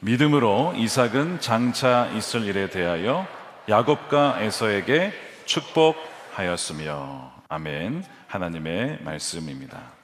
믿음으로 이삭은 장차 있을 일에 대하여 야곱과 에서에게 축복하였으며. 아멘. 하나님의 말씀입니다.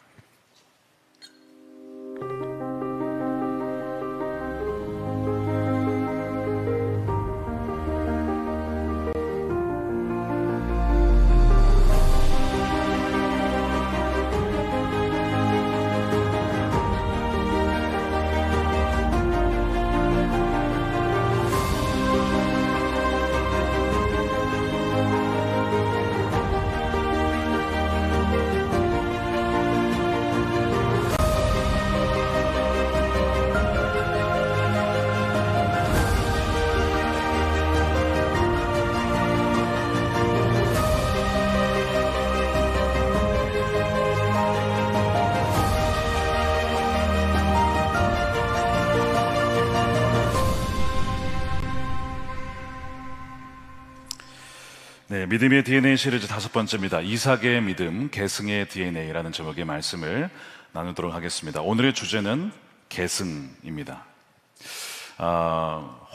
네, 믿음의 DNA 시리즈 5번째입니다. 이삭의 믿음, 계승의 DNA라는 제목의 말씀을 나누도록 하겠습니다. 오늘의 주제는 계승입니다.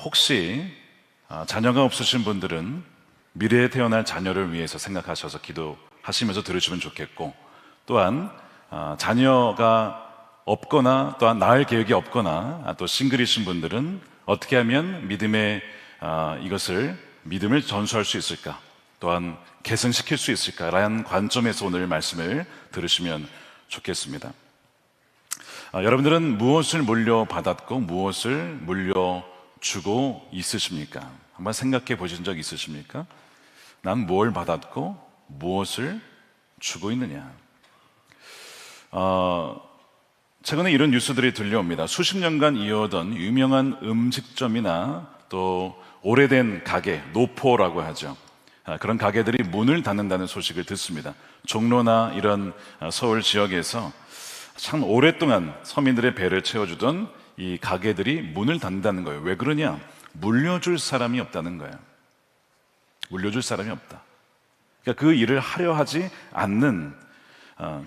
혹시 자녀가 없으신 분들은 미래에 태어날 자녀를 위해서 생각하셔서 기도하시면서 들으시면 좋겠고, 또한 자녀가 없거나 또한 낳을 계획이 없거나 또 싱글이신 분들은 어떻게 하면 믿음을 전수할 수 있을까, 또한 계승시킬 수 있을까라는 관점에서 오늘 말씀을 들으시면 좋겠습니다. 여러분들은 무엇을 물려받았고 무엇을 물려주고 있으십니까? 한번 생각해 보신 적 있으십니까? 난 뭘 받았고 무엇을 주고 있느냐? 최근에 이런 뉴스들이 들려옵니다. 수십 년간 이어오던 유명한 음식점이나 또 오래된 가게, 노포라고 하죠. 그런 가게들이 문을 닫는다는 소식을 듣습니다. 종로나 이런 서울 지역에서 참 오랫동안 서민들의 배를 채워주던 이 가게들이 문을 닫는다는 거예요. 왜 그러냐? 물려줄 사람이 없다는 거예요. 물려줄 사람이 없다. 그러니까 그 일을 하려 하지 않는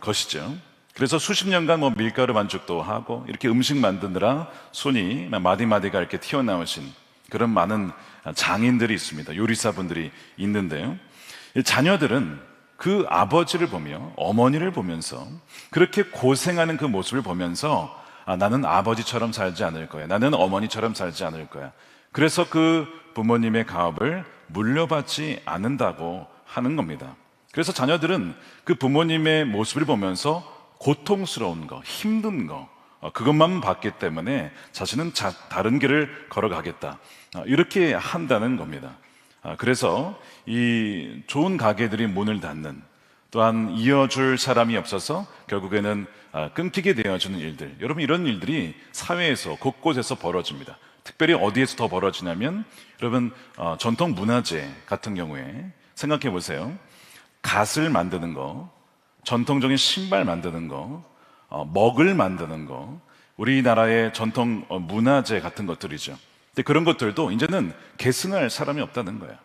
것이죠. 그래서 수십 년간 밀가루 반죽도 하고 이렇게 음식 만드느라 손이 마디마디가 이렇게 튀어나오신 그런 많은 장인들이 있습니다. 요리사분들이 있는데요. 자녀들은 그 아버지를 보며 어머니를 보면서 그렇게 고생하는 그 모습을 보면서 나는 아버지처럼 살지 않을 거야. 나는 어머니처럼 살지 않을 거야. 그래서 그 부모님의 가업을 물려받지 않는다고 하는 겁니다. 그래서 자녀들은 그 부모님의 모습을 보면서 고통스러운 거, 힘든 거, 그것만 봤기 때문에 자신은 다른 길을 걸어가겠다, 이렇게 한다는 겁니다. 그래서 이 좋은 가게들이 문을 닫는, 또한 이어줄 사람이 없어서 결국에는 끊기게 되어지는 일들, 여러분 이런 일들이 사회에서 곳곳에서 벌어집니다. 특별히 어디에서 더 벌어지냐면 여러분 전통 문화재 같은 경우에 생각해 보세요. 갓을 만드는 거, 전통적인 신발 만드는 거, 먹을 만드는 거, 우리나라의 전통 문화재 같은 것들이죠. 근데 그런 것들도 이제는 계승할 사람이 없다는 거예요.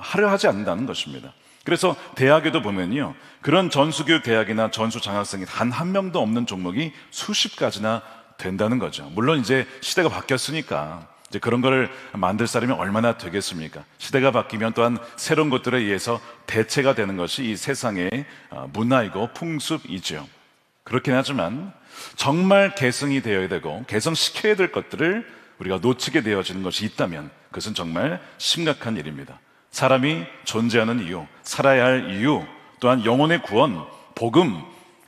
하려 하지 않는다는 것입니다. 그래서 대학에도 보면요, 그런 전수교육 대학이나 전수 장학생이 단 한 명도 없는 종목이 수십 가지나 된다는 거죠. 물론 이제 시대가 바뀌었으니까 이제 그런 거를 만들 사람이 얼마나 되겠습니까? 시대가 바뀌면 또한 새로운 것들에 의해서 대체가 되는 것이 이 세상의 문화이고 풍습이죠. 그렇긴 하지만 정말 계승이 되어야 되고 개성시켜야 될 것들을 우리가 놓치게 되어지는 것이 있다면 그것은 정말 심각한 일입니다. 사람이 존재하는 이유, 살아야 할 이유, 또한 영혼의 구원, 복음,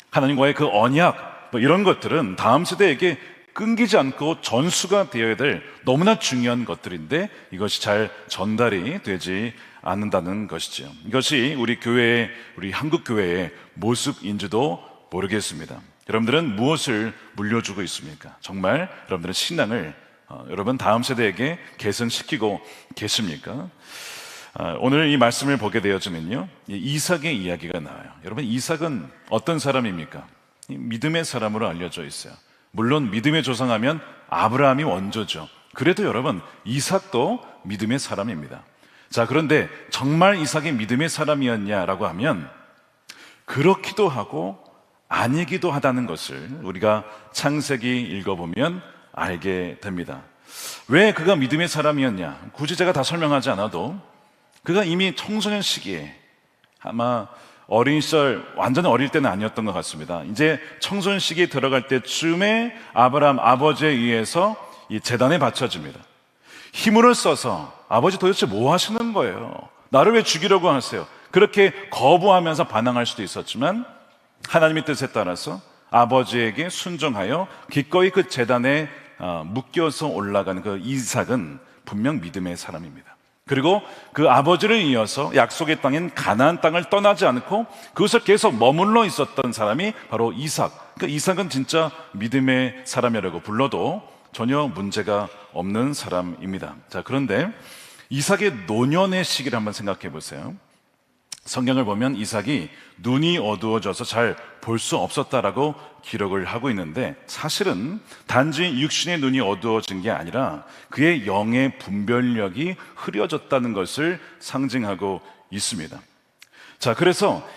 하나님과의 그 언약, 이런 것들은 다음 세대에게 끊기지 않고 전수가 되어야 될 너무나 중요한 것들인데 이것이 잘 전달이 되지 않는다는 것이죠. 이것이 우리 교회의, 우리 한국 교회의 모습인지도 모르겠습니다. 여러분들은 무엇을 물려주고 있습니까? 정말 여러분들은 신앙을 여러분 다음 세대에게 계승시키고 계십니까? 오늘 이 말씀을 보게 되어지면요, 이삭의 이야기가 나와요. 여러분, 이삭은 어떤 사람입니까? 믿음의 사람으로 알려져 있어요. 물론 믿음의 조상하면 아브라함이 원조죠. 그래도 여러분, 이삭도 믿음의 사람입니다. 자, 그런데 정말 이삭이 믿음의 사람이었냐라고 하면 그렇기도 하고 아니기도 하다는 것을 우리가 창세기 읽어보면 알게 됩니다. 왜 그가 믿음의 사람이었냐? 굳이 제가 다 설명하지 않아도 그가 이미 청소년 시기에, 아마 어린 시절, 완전히 어릴 때는 아니었던 것 같습니다. 이제 청소년 시기에 들어갈 때쯤에 아브라함 아버지에 의해서 이 제단에 바쳐집니다. 힘을 써서 아버지 도대체 뭐 하시는 거예요? 나를 왜 죽이려고 하세요? 그렇게 거부하면서 반항할 수도 있었지만 하나님의 뜻에 따라서 아버지에게 순종하여 기꺼이 그 제단에 묶여서 올라가는 그 이삭은 분명 믿음의 사람입니다. 그리고 그 아버지를 이어서 약속의 땅인 가나안 땅을 떠나지 않고 그것을 계속 머물러 있었던 사람이 바로 이삭. 그러니까 이삭은 진짜 믿음의 사람이라고 불러도 전혀 문제가 없는 사람입니다. 자, 그런데 이삭의 노년의 시기를 한번 생각해 보세요. 성경을 보면 이삭이 눈이 어두워져서 잘 볼 수 없었다라고 기록을 하고 있는데, 사실은 단지 육신의 눈이 어두워진 게 아니라 그의 영의 분별력이 흐려졌다는 것을 상징하고 있습니다. 자, 그래서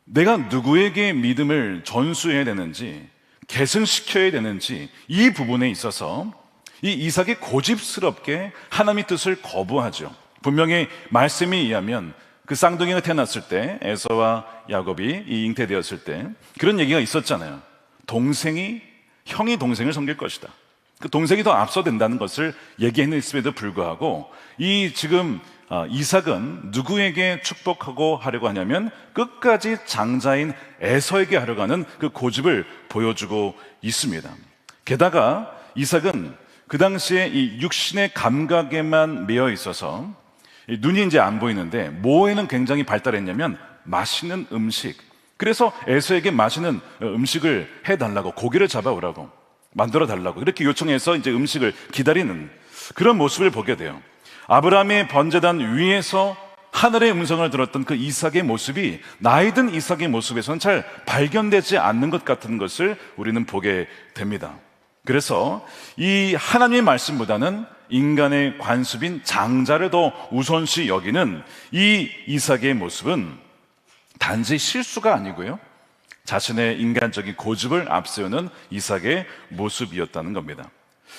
내가 누구에게 믿음을 전수해야 되는지, 계승시켜야 되는지, 이 부분에 있어서 이 이삭이 고집스럽게 하나님의 뜻을 거부하죠. 분명히 말씀에 의하면 그 쌍둥이가 태어났을 때, 에서와 야곱이 이 잉태되었을 때 그런 얘기가 있었잖아요. 형이 동생을 섬길 것이다. 그 동생이 더 앞서된다는 것을 얘기했음에도 불구하고 지금 이삭은 누구에게 축복하고 하려고 하냐면 끝까지 장자인 에서에게 하려고 하는 그 고집을 보여주고 있습니다. 게다가 이삭은 그 당시에 이 육신의 감각에만 매여 있어서 눈이 이제 안 보이는데 뭐에는 굉장히 발달했냐면 맛있는 음식. 그래서 에서에게 맛있는 음식을 해달라고, 고기를 잡아오라고, 만들어 달라고 이렇게 요청해서 이제 음식을 기다리는 그런 모습을 보게 돼요. 아브라함의 번제단 위에서 하늘의 음성을 들었던 그 이삭의 모습이 나이 든 이삭의 모습에서는 잘 발견되지 않는 것 같은 것을 우리는 보게 됩니다. 그래서 이 하나님의 말씀보다는 인간의 관습인 장자를 더 우선시 여기는 이 이삭의 모습은 단지 실수가 아니고요, 자신의 인간적인 고집을 앞세우는 이삭의 모습이었다는 겁니다.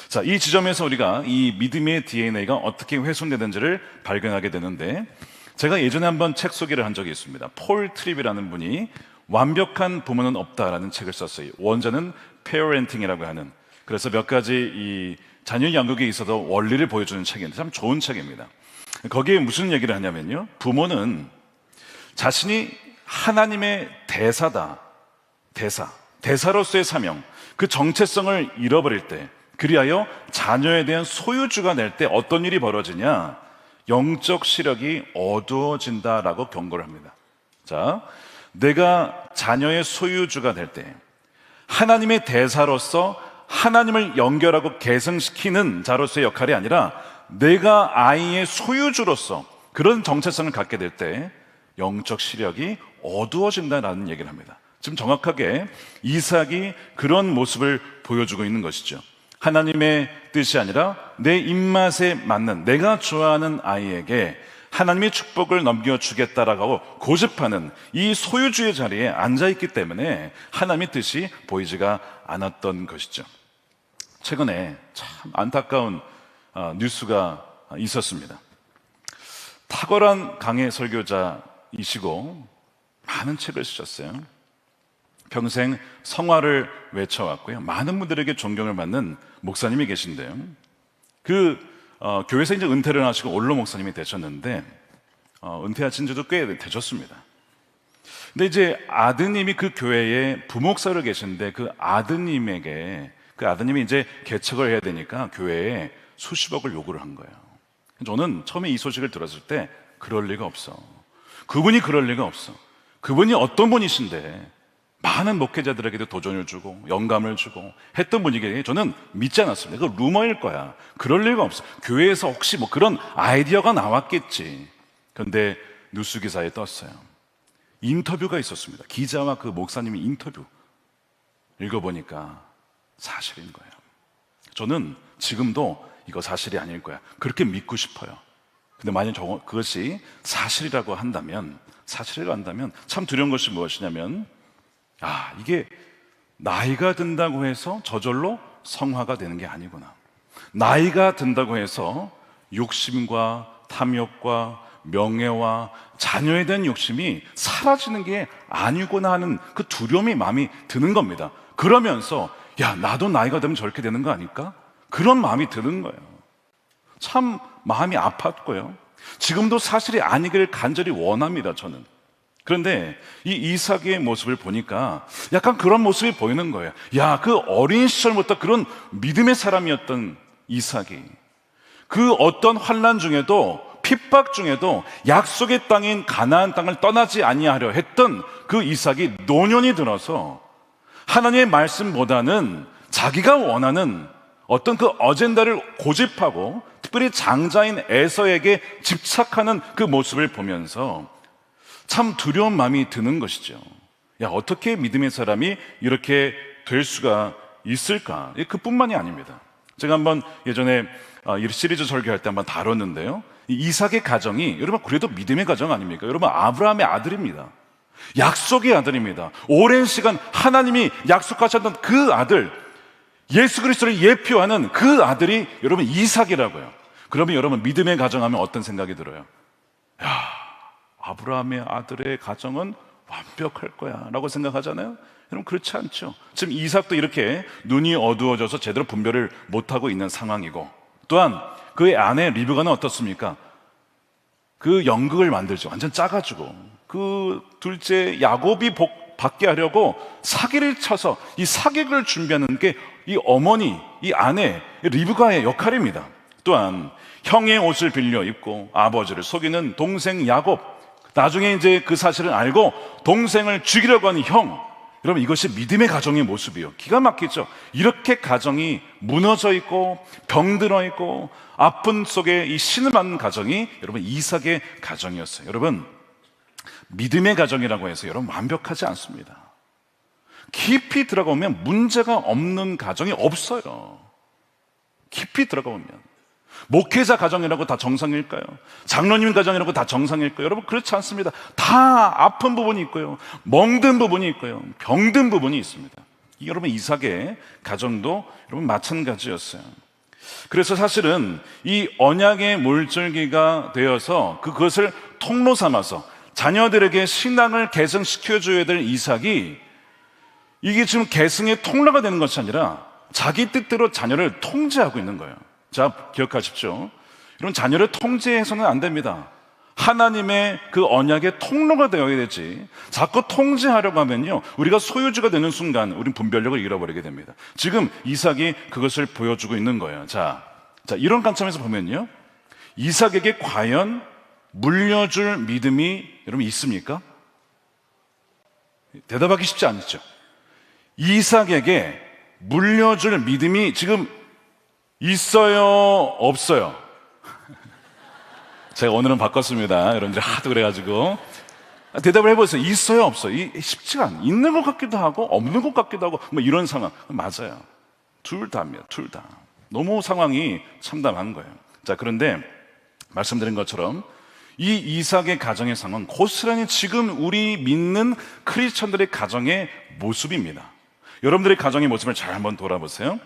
자, 이 지점에서 우리가 이 믿음의 DNA가 어떻게 훼손되는지를 발견하게 되는데, 제가 예전에 한번 책 소개를 한 적이 있습니다. 폴 트립이라는 분이 완벽한 부모는 없다라는 책을 썼어요. 원자는 페어렌팅이라고 하는, 그래서 몇 가지 이 자녀 양육에 있어서 원리를 보여주는 책인데 참 좋은 책입니다. 거기에 무슨 얘기를 하냐면요, 부모는 자신이 하나님의 대사로서의 사명, 그 정체성을 잃어버릴 때, 그리하여 자녀에 대한 소유주가 될 때 어떤 일이 벌어지냐, 영적 시력이 어두워진다라고 경고를 합니다. 자, 내가 자녀의 소유주가 될 때 하나님의 대사로서 하나님을 연결하고 계승시키는 자로서의 역할이 아니라 내가 아이의 소유주로서 그런 정체성을 갖게 될 때 영적 시력이 어두워진다라는 얘기를 합니다. 지금 정확하게 이삭이 그런 모습을 보여주고 있는 것이죠. 하나님의 뜻이 아니라 내 입맛에 맞는, 내가 좋아하는 아이에게 하나님의 축복을 넘겨주겠다라고 고집하는 이 소유주의 자리에 앉아있기 때문에 하나님의 뜻이 보이지가 않았던 것이죠. 최근에 참 안타까운 뉴스가 있었습니다. 탁월한 강해 설교자이시고 많은 책을 쓰셨어요. 평생 성화를 외쳐왔고요, 많은 분들에게 존경을 받는 목사님이 계신데요, 교회에서 이제 은퇴를 하시고 원로 목사님이 되셨는데 은퇴하신 지도 꽤 되셨습니다. 근데 이제 아드님이 그 교회에 부목사로 계신데 그 아드님이 이제 개척을 해야 되니까 교회에 수십억을 요구를 한 거예요. 저는 처음에 이 소식을 들었을 때 그럴 리가 없어. 그분이 그럴 리가 없어. 그분이 어떤 분이신데 많은 목회자들에게도 도전을 주고 영감을 주고 했던 분이기에 저는 믿지 않았습니다. 그거 루머일 거야. 그럴 리가 없어. 교회에서 혹시 뭐 그런 아이디어가 나왔겠지. 그런데 뉴스 기사에 떴어요. 인터뷰가 있었습니다. 기자와 그 목사님의 인터뷰 읽어보니까 사실인 거예요. 저는 지금도 이거 사실이 아닐 거야, 그렇게 믿고 싶어요. 근데 만약 그것이 사실이라고 한다면 참 두려운 것이 무엇이냐면, 이게 나이가 든다고 해서 저절로 성화가 되는 게 아니구나. 나이가 든다고 해서 욕심과 탐욕과 명예와 자녀에 대한 욕심이 사라지는 게 아니구나 하는 그 두려움이 마음이 드는 겁니다. 그러면서 야, 나도 나이가 되면 저렇게 되는 거 아닐까? 그런 마음이 드는 거예요. 참 마음이 아팠고요. 지금도 사실이 아니기를 간절히 원합니다, 저는. 그런데 이 이삭의 모습을 보니까 약간 그런 모습이 보이는 거예요. 야, 그 어린 시절부터 그런 믿음의 사람이었던 이삭이 그 어떤 환난 중에도 핍박 중에도 약속의 땅인 가나안 땅을 떠나지 아니하려 했던 그 이삭이 노년이 들어서 하나님의 말씀보다는 자기가 원하는 어떤 그 어젠다를 고집하고 특별히 장자인 에서에게 집착하는 그 모습을 보면서 참 두려운 마음이 드는 것이죠. 야, 어떻게 믿음의 사람이 이렇게 될 수가 있을까? 그뿐만이 아닙니다. 제가 한번 예전에 이 시리즈 설교할 때 한번 다뤘는데요. 이삭의 가정이 여러분 그래도 믿음의 가정 아닙니까? 여러분 아브라함의 아들입니다. 약속의 아들입니다. 오랜 시간 하나님이 약속하셨던 그 아들, 예수 그리스도를 예표하는 그 아들이 여러분 이삭이라고요. 그러면 여러분 믿음의 가정하면 어떤 생각이 들어요? 야, 아브라함의 아들의 가정은 완벽할 거야 라고 생각하잖아요. 여러분 그렇지 않죠. 지금 이삭도 이렇게 눈이 어두워져서 제대로 분별을 못하고 있는 상황이고, 또한 그의 아내 리브가는 어떻습니까? 그 연극을 만들죠. 완전 짜가지고 그 둘째 야곱이 복 받게 하려고 사기를 쳐서 이 사객을 준비하는 게 이 어머니, 이 아내 리브가의 역할입니다. 또한 형의 옷을 빌려 입고 아버지를 속이는 동생 야곱, 나중에 이제 그 사실을 알고 동생을 죽이려고 하는 형. 여러분 이것이 믿음의 가정의 모습이에요. 기가 막히죠. 이렇게 가정이 무너져 있고 병들어 있고 아픈 속에 이 신음하는 가정이 여러분 이삭의 가정이었어요. 여러분 믿음의 가정이라고 해서 여러분 완벽하지 않습니다. 깊이 들어가보면 문제가 없는 가정이 없어요. 깊이 들어가보면 목회자 가정이라고 다 정상일까요? 장로님 가정이라고 다 정상일까요? 여러분 그렇지 않습니다. 다 아픈 부분이 있고요, 멍든 부분이 있고요, 병든 부분이 있습니다. 여러분 이삭의 가정도 여러분 마찬가지였어요. 그래서 사실은 이 언약의 물줄기가 되어서 그것을 통로 삼아서 자녀들에게 신앙을 계승시켜줘야 될 이삭이 이게 지금 계승의 통로가 되는 것이 아니라 자기 뜻대로 자녀를 통제하고 있는 거예요. 자, 기억하십시오. 이런 자녀를 통제해서는 안 됩니다. 하나님의 그 언약의 통로가 되어야 되지, 자꾸 통제하려고 하면요, 우리가 소유주가 되는 순간 우린 분별력을 잃어버리게 됩니다. 지금 이삭이 그것을 보여주고 있는 거예요. 자, 이런 관점에서 보면요, 이삭에게 과연 물려줄 믿음이 여러분 있습니까? 대답하기 쉽지 않죠. 이삭에게 물려줄 믿음이 지금 있어요, 없어요? 제가 오늘은 바꿨습니다. 여러분들이 하도 그래가지고 대답을 해보세요. 있어요, 없어요? 쉽지가 않아요. 있는 것 같기도 하고 없는 것 같기도 하고 뭐 이런 상황. 맞아요. 둘 다입니다. 둘 다. 너무 상황이 참담한 거예요. 자, 그런데 말씀드린 것처럼 이 이삭의 가정의 상황은 고스란히 지금 우리 믿는 크리스천들의 가정의 모습입니다. 여러분들의 가정의 모습을 잘 한번 돌아보세요.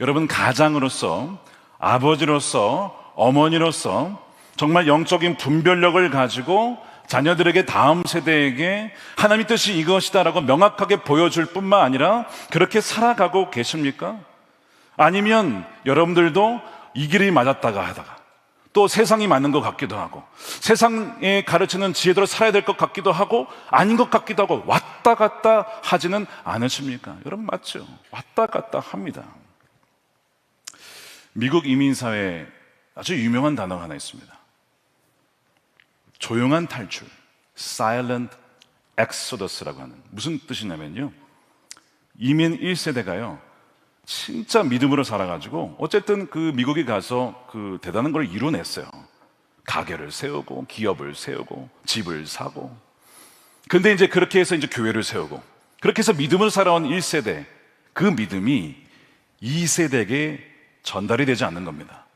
여러분 가장으로서, 아버지로서, 어머니로서 정말 영적인 분별력을 가지고 자녀들에게, 다음 세대에게 하나님의 뜻이 이것이다 라고 명확하게 보여줄 뿐만 아니라 그렇게 살아가고 계십니까? 아니면 여러분들도 이 길이 맞았다가 하다가 또 세상이 맞는 것 같기도 하고 세상에 가르치는 지혜대로 살아야 될 것 같기도 하고 아닌 것 같기도 하고 왔다 갔다 하지는 않으십니까? 여러분 맞죠? 왔다 갔다 합니다. 미국 이민사회에 아주 유명한 단어가 하나 있습니다. 조용한 탈출, Silent Exodus라고 하는, 무슨 뜻이냐면요, 이민 1세대가요 진짜 믿음으로 살아가지고 어쨌든 그 미국에 가서 그 대단한 걸 이뤄냈어요. 가게를 세우고 기업을 세우고 집을 사고. 근데 이제 그렇게 해서 이제 교회를 세우고 그렇게 해서 믿음으로 살아온 1세대, 그 믿음이 2세대에게 전달이 되지 않는 겁니다.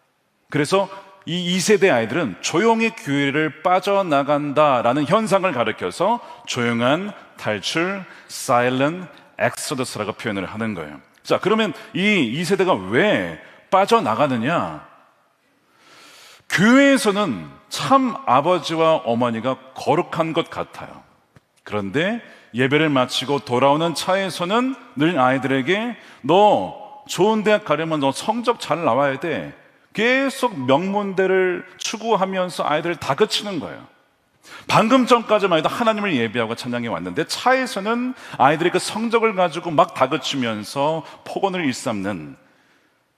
그래서 이 2세대 아이들은 조용히 교회를 빠져나간다라는 현상을 가리켜서 조용한 탈출, Silent Exodus라고 표현을 하는 거예요. 자, 그러면 이 2세대가 왜 빠져나가느냐? 교회에서는 참 아버지와 어머니가 거룩한 것 같아요. 그런데 예배를 마치고 돌아오는 차에서는 늘 아이들에게 너 좋은 대학 가려면 너 성적 잘 나와야 돼. 계속 명문대를 추구하면서 아이들을 다그치는 거예요. 방금 전까지만 해도 하나님을 예배하고 찬양해 왔는데 차에서는 아이들이 그 성적을 가지고 막 다그치면서 폭언을 일삼는,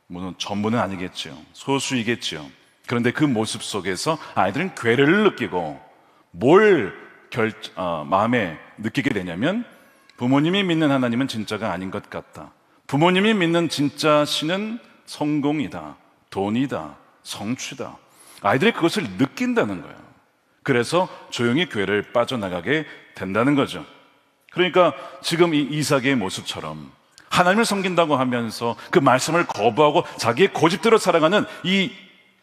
물론 전부는 아니겠죠. 소수이겠죠. 그런데 그 모습 속에서 아이들은 괴를 느끼고 마음에 느끼게 되냐면 부모님이 믿는 하나님은 진짜가 아닌 것 같다. 부모님이 믿는 진짜 신은 성공이다, 돈이다, 성취다. 아이들이 그것을 느낀다는 거예요. 그래서 조용히 교회를 빠져나가게 된다는 거죠. 그러니까 지금 이 이삭의 모습처럼 하나님을 섬긴다고 하면서 그 말씀을 거부하고 자기의 고집대로 살아가는 이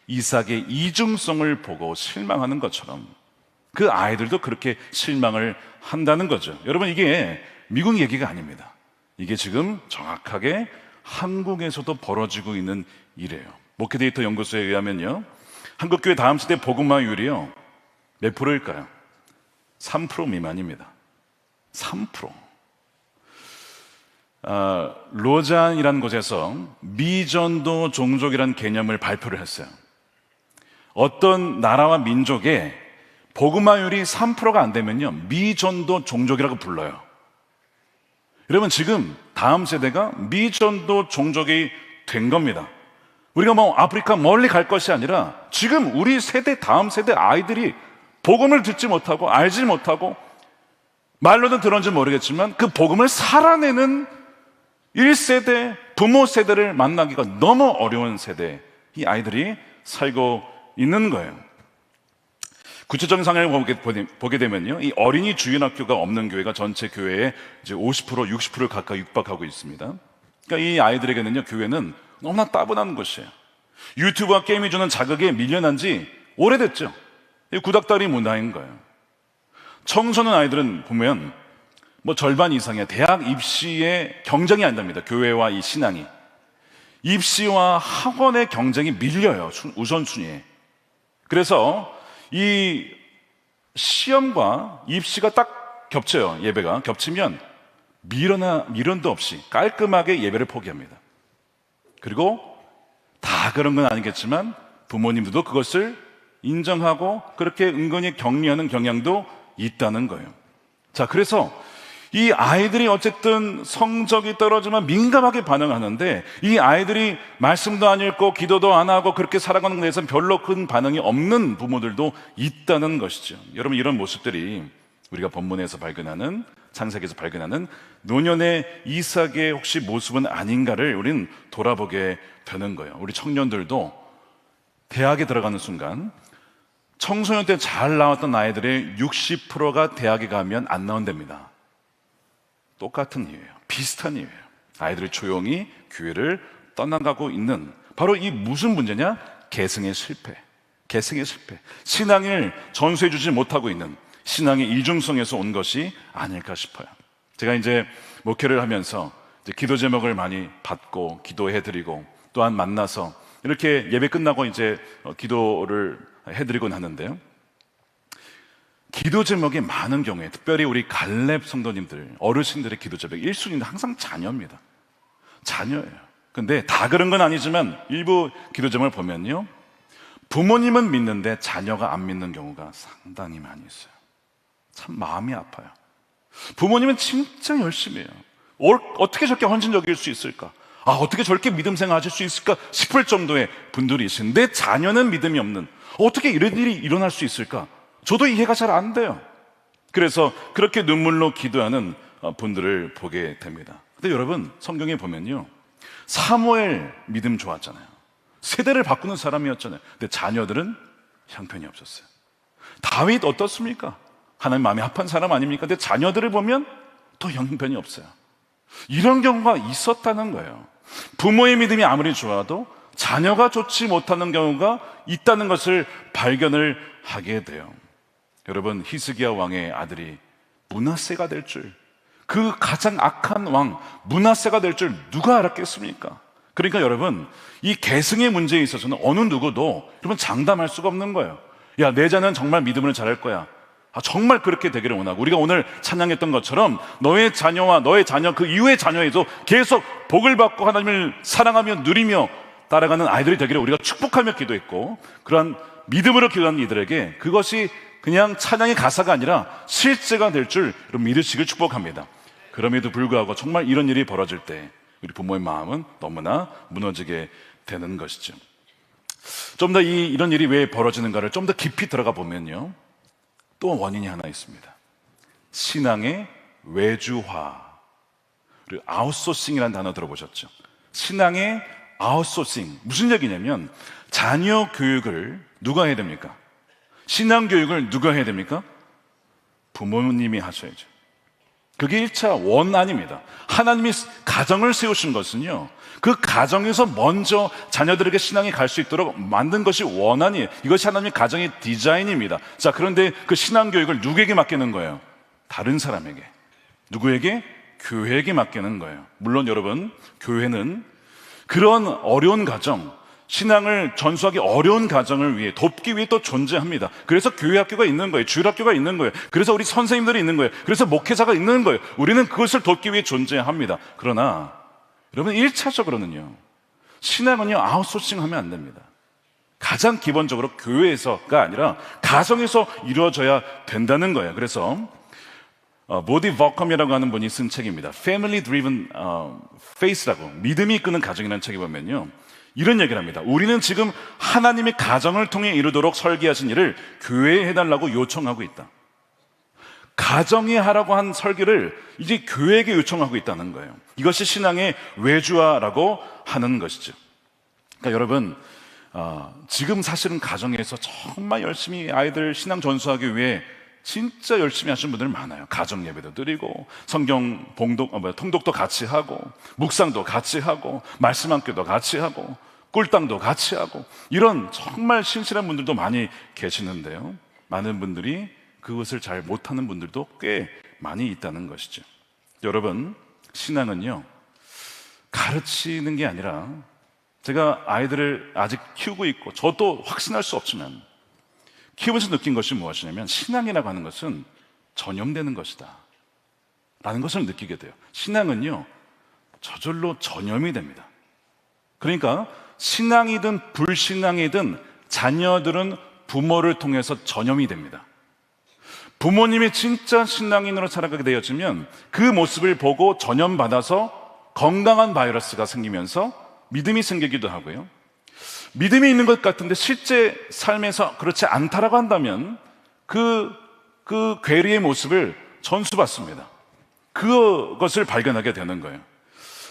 이삭의 이중성을 보고 실망하는 것처럼 그 아이들도 그렇게 실망을 한다는 거죠. 여러분, 이게 미국 얘기가 아닙니다. 이게 지금 정확하게 한국에서도 벌어지고 있는 일이에요. 목회데이터 연구소에 의하면요, 한국교회 다음 세대 복음화율이요 몇 프로일까요? 3% 미만입니다. 3%. 로잔이라는 곳에서 미전도 종족이라는 개념을 발표를 했어요. 어떤 나라와 민족의 복음화율이 3%가 안 되면요 미전도 종족이라고 불러요. 여러분, 지금 다음 세대가 미전도 종족이 된 겁니다. 우리가 뭐 아프리카 멀리 갈 것이 아니라 지금 우리 세대, 다음 세대 아이들이 복음을 듣지 못하고 알지 못하고 말로는 들었는지 모르겠지만 그 복음을 살아내는 1세대, 부모 세대를 만나기가 너무 어려운 세대, 이 아이들이 살고 있는 거예요. 구체적인 상황을 보게 되면요, 이 어린이 주일 학교가 없는 교회가 전체 교회의 이제 50%, 60%를 가까이 육박하고 있습니다. 그러니까 이 아이들에게는요, 교회는 너무나 따분한 곳이에요. 유튜브와 게임이 주는 자극에 밀려난 지 오래됐죠. 구닥다리 문화인 거예요. 청소년 아이들은 보면 뭐 절반 이상의 대학 입시에 경쟁이 안 됩니다. 교회와 이 신앙이. 입시와 학원의 경쟁이 밀려요, 우선순위에. 그래서 이 시험과 입시가 딱 겹쳐요. 예배가 겹치면 미련도 없이 깔끔하게 예배를 포기합니다. 그리고 다 그런 건 아니겠지만 부모님들도 그것을 인정하고 그렇게 은근히 격려하는 경향도 있다는 거예요. 자, 그래서 이 아이들이 어쨌든 성적이 떨어지면 민감하게 반응하는데 이 아이들이 말씀도 안 읽고 기도도 안 하고 그렇게 살아가는 것에 대해서는 별로 큰 반응이 없는 부모들도 있다는 것이죠. 여러분, 이런 모습들이 우리가 본문에서 발견하는, 창세기에서 발견하는 노년의 이삭의 혹시 모습은 아닌가를 우리는 돌아보게 되는 거예요. 우리 청년들도 대학에 들어가는 순간 청소년 때 잘 나왔던 아이들의 60%가 대학에 가면 안 나온답니다. 똑같은 이유예요. 비슷한 이유예요. 아이들이 조용히 교회를 떠나가고 있는, 바로 이 무슨 문제냐? 계승의 실패. 계승의 실패. 신앙을 전수해주지 못하고 있는 신앙의 이중성에서 온 것이 아닐까 싶어요. 제가 이제 목회를 하면서 이제 기도 제목을 많이 받고 기도해드리고 또한 만나서 이렇게 예배 끝나고 이제 기도를 해드리곤 하는데요, 기도 제목이 많은 경우에 특별히 우리 갈렙 성도님들, 어르신들의 기도 제목 1순위는 항상 자녀입니다. 자녀예요. 근데 다 그런 건 아니지만 일부 기도 제목을 보면요, 부모님은 믿는데 자녀가 안 믿는 경우가 상당히 많이 있어요. 참 마음이 아파요. 부모님은 진짜 열심히 해요. 어떻게 저렇게 헌신적일 수 있을까? 어떻게 저렇게 믿음 생활하실 수 있을까 싶을 정도의 분들이 있는데 자녀는 믿음이 없는, 어떻게 이런 일이 일어날 수 있을까? 저도 이해가 잘 안 돼요. 그래서 그렇게 눈물로 기도하는 분들을 보게 됩니다. 근데 여러분, 성경에 보면요, 사무엘 믿음 좋았잖아요. 세대를 바꾸는 사람이었잖아요. 근데 자녀들은 형편이 없었어요. 다윗 어떻습니까? 하나님 마음에 합한 사람 아닙니까? 근데 자녀들을 보면 또 형편이 없어요. 이런 경우가 있었다는 거예요. 부모의 믿음이 아무리 좋아도 자녀가 좋지 못하는 경우가 있다는 것을 발견을 하게 돼요. 여러분, 히스기야 왕의 아들이 므낫세가 될 줄, 그 가장 악한 왕 므낫세가 될 줄 누가 알았겠습니까? 그러니까 여러분, 이 계승의 문제에 있어서는 어느 누구도 여러분 장담할 수가 없는 거예요. 야, 내 자는 정말 믿음을 잘할 거야. 정말 그렇게 되기를 원하고, 우리가 오늘 찬양했던 것처럼 너의 자녀와 너의 자녀 그 이후의 자녀에도 계속 복을 받고 하나님을 사랑하며 누리며 따라가는 아이들이 되기를 우리가 축복하며 기도했고, 그러한 믿음으로 기도하는 이들에게 그것이 그냥 찬양의 가사가 아니라 실제가 될 줄 믿으시길 축복합니다. 그럼에도 불구하고 정말 이런 일이 벌어질 때 우리 부모의 마음은 너무나 무너지게 되는 것이죠. 좀 더 이런 일이 왜 벌어지는가를 좀 더 깊이 들어가 보면요, 또 원인이 하나 있습니다. 신앙의 외주화, 그리고 아웃소싱이라는 단어 들어보셨죠? 신앙의 아웃소싱, 무슨 얘기냐면 자녀 교육을 누가 해야 됩니까? 신앙 교육을 누가 해야 됩니까? 부모님이 하셔야죠. 그게 1차 원안입니다. 하나님이 가정을 세우신 것은요, 그 가정에서 먼저 자녀들에게 신앙이 갈 수 있도록 만든 것이 원안이에요. 이것이 하나님의 가정의 디자인입니다. 자, 그런데 그 신앙 교육을 누구에게 맡기는 거예요? 다른 사람에게. 누구에게? 교회에게 맡기는 거예요. 물론 여러분, 교회는 그런 어려운 가정, 신앙을 전수하기 어려운 가정을 위해 돕기 위해 또 존재합니다. 그래서 교회 학교가 있는 거예요. 주일학교가 있는 거예요. 그래서 우리 선생님들이 있는 거예요. 그래서 목회자가 있는 거예요. 우리는 그것을 돕기 위해 존재합니다. 그러나 여러분, 1차적으로는요, 신앙은요, 아웃소싱하면 안 됩니다. 가장 기본적으로 교회에서가 아니라 가정에서 이루어져야 된다는 거예요. 그래서 모디 버컴이라고 하는 분이 쓴 책입니다. Family Driven Faith라고, 믿음이 이끄는 가정이라는 책에 보면요, 이런 얘기를 합니다. 우리는 지금 하나님의 가정을 통해 이루도록 설계하신 일을 교회에 해달라고 요청하고 있다. 가정이 하라고 한 설계를 이제 교회에게 요청하고 있다는 거예요. 이것이 신앙의 외주화라고 하는 것이죠. 그러니까 여러분, 지금 사실은 가정에서 정말 열심히 아이들 신앙 전수하기 위해 진짜 열심히 하시는 분들 많아요. 가정 예배도 드리고, 성경 통독도 같이 하고, 묵상도 같이 하고, 말씀 함께도 같이 하고, 꿀당도 같이 하고, 이런 정말 신실한 분들도 많이 계시는데요, 많은 분들이 그것을 잘 못하는 분들도 꽤 많이 있다는 것이죠. 여러분, 신앙은요, 가르치는 게 아니라, 제가 아이들을 아직 키우고 있고 저도 확신할 수 없지만 키우면서 느낀 것이 무엇이냐면, 신앙이라고 하는 것은 전염되는 것이다 라는 것을 느끼게 돼요. 신앙은요, 저절로 전염이 됩니다. 그러니까 신앙이든 불신앙이든 자녀들은 부모를 통해서 전염이 됩니다. 부모님이 진짜 신앙인으로 살아가게 되어지면 그 모습을 보고 전염받아서 건강한 바이러스가 생기면서 믿음이 생기기도 하고요, 믿음이 있는 것 같은데 실제 삶에서 그렇지 않다라고 한다면 그 괴리의 모습을 전수받습니다. 그것을 발견하게 되는 거예요.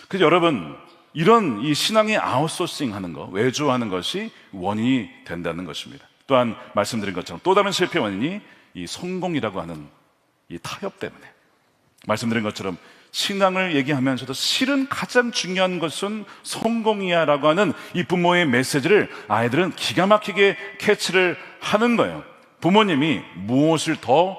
그래서 여러분, 이런 이 신앙의 아웃소싱 하는 거, 외주하는 것이 원인이 된다는 것입니다. 또한 말씀드린 것처럼 또 다른 실패 원인이 이 성공이라고 하는 이 타협 때문에, 말씀드린 것처럼 신앙을 얘기하면서도 실은 가장 중요한 것은 성공이야 라고 하는 이 부모의 메시지를 아이들은 기가 막히게 캐치를 하는 거예요. 부모님이 무엇을 더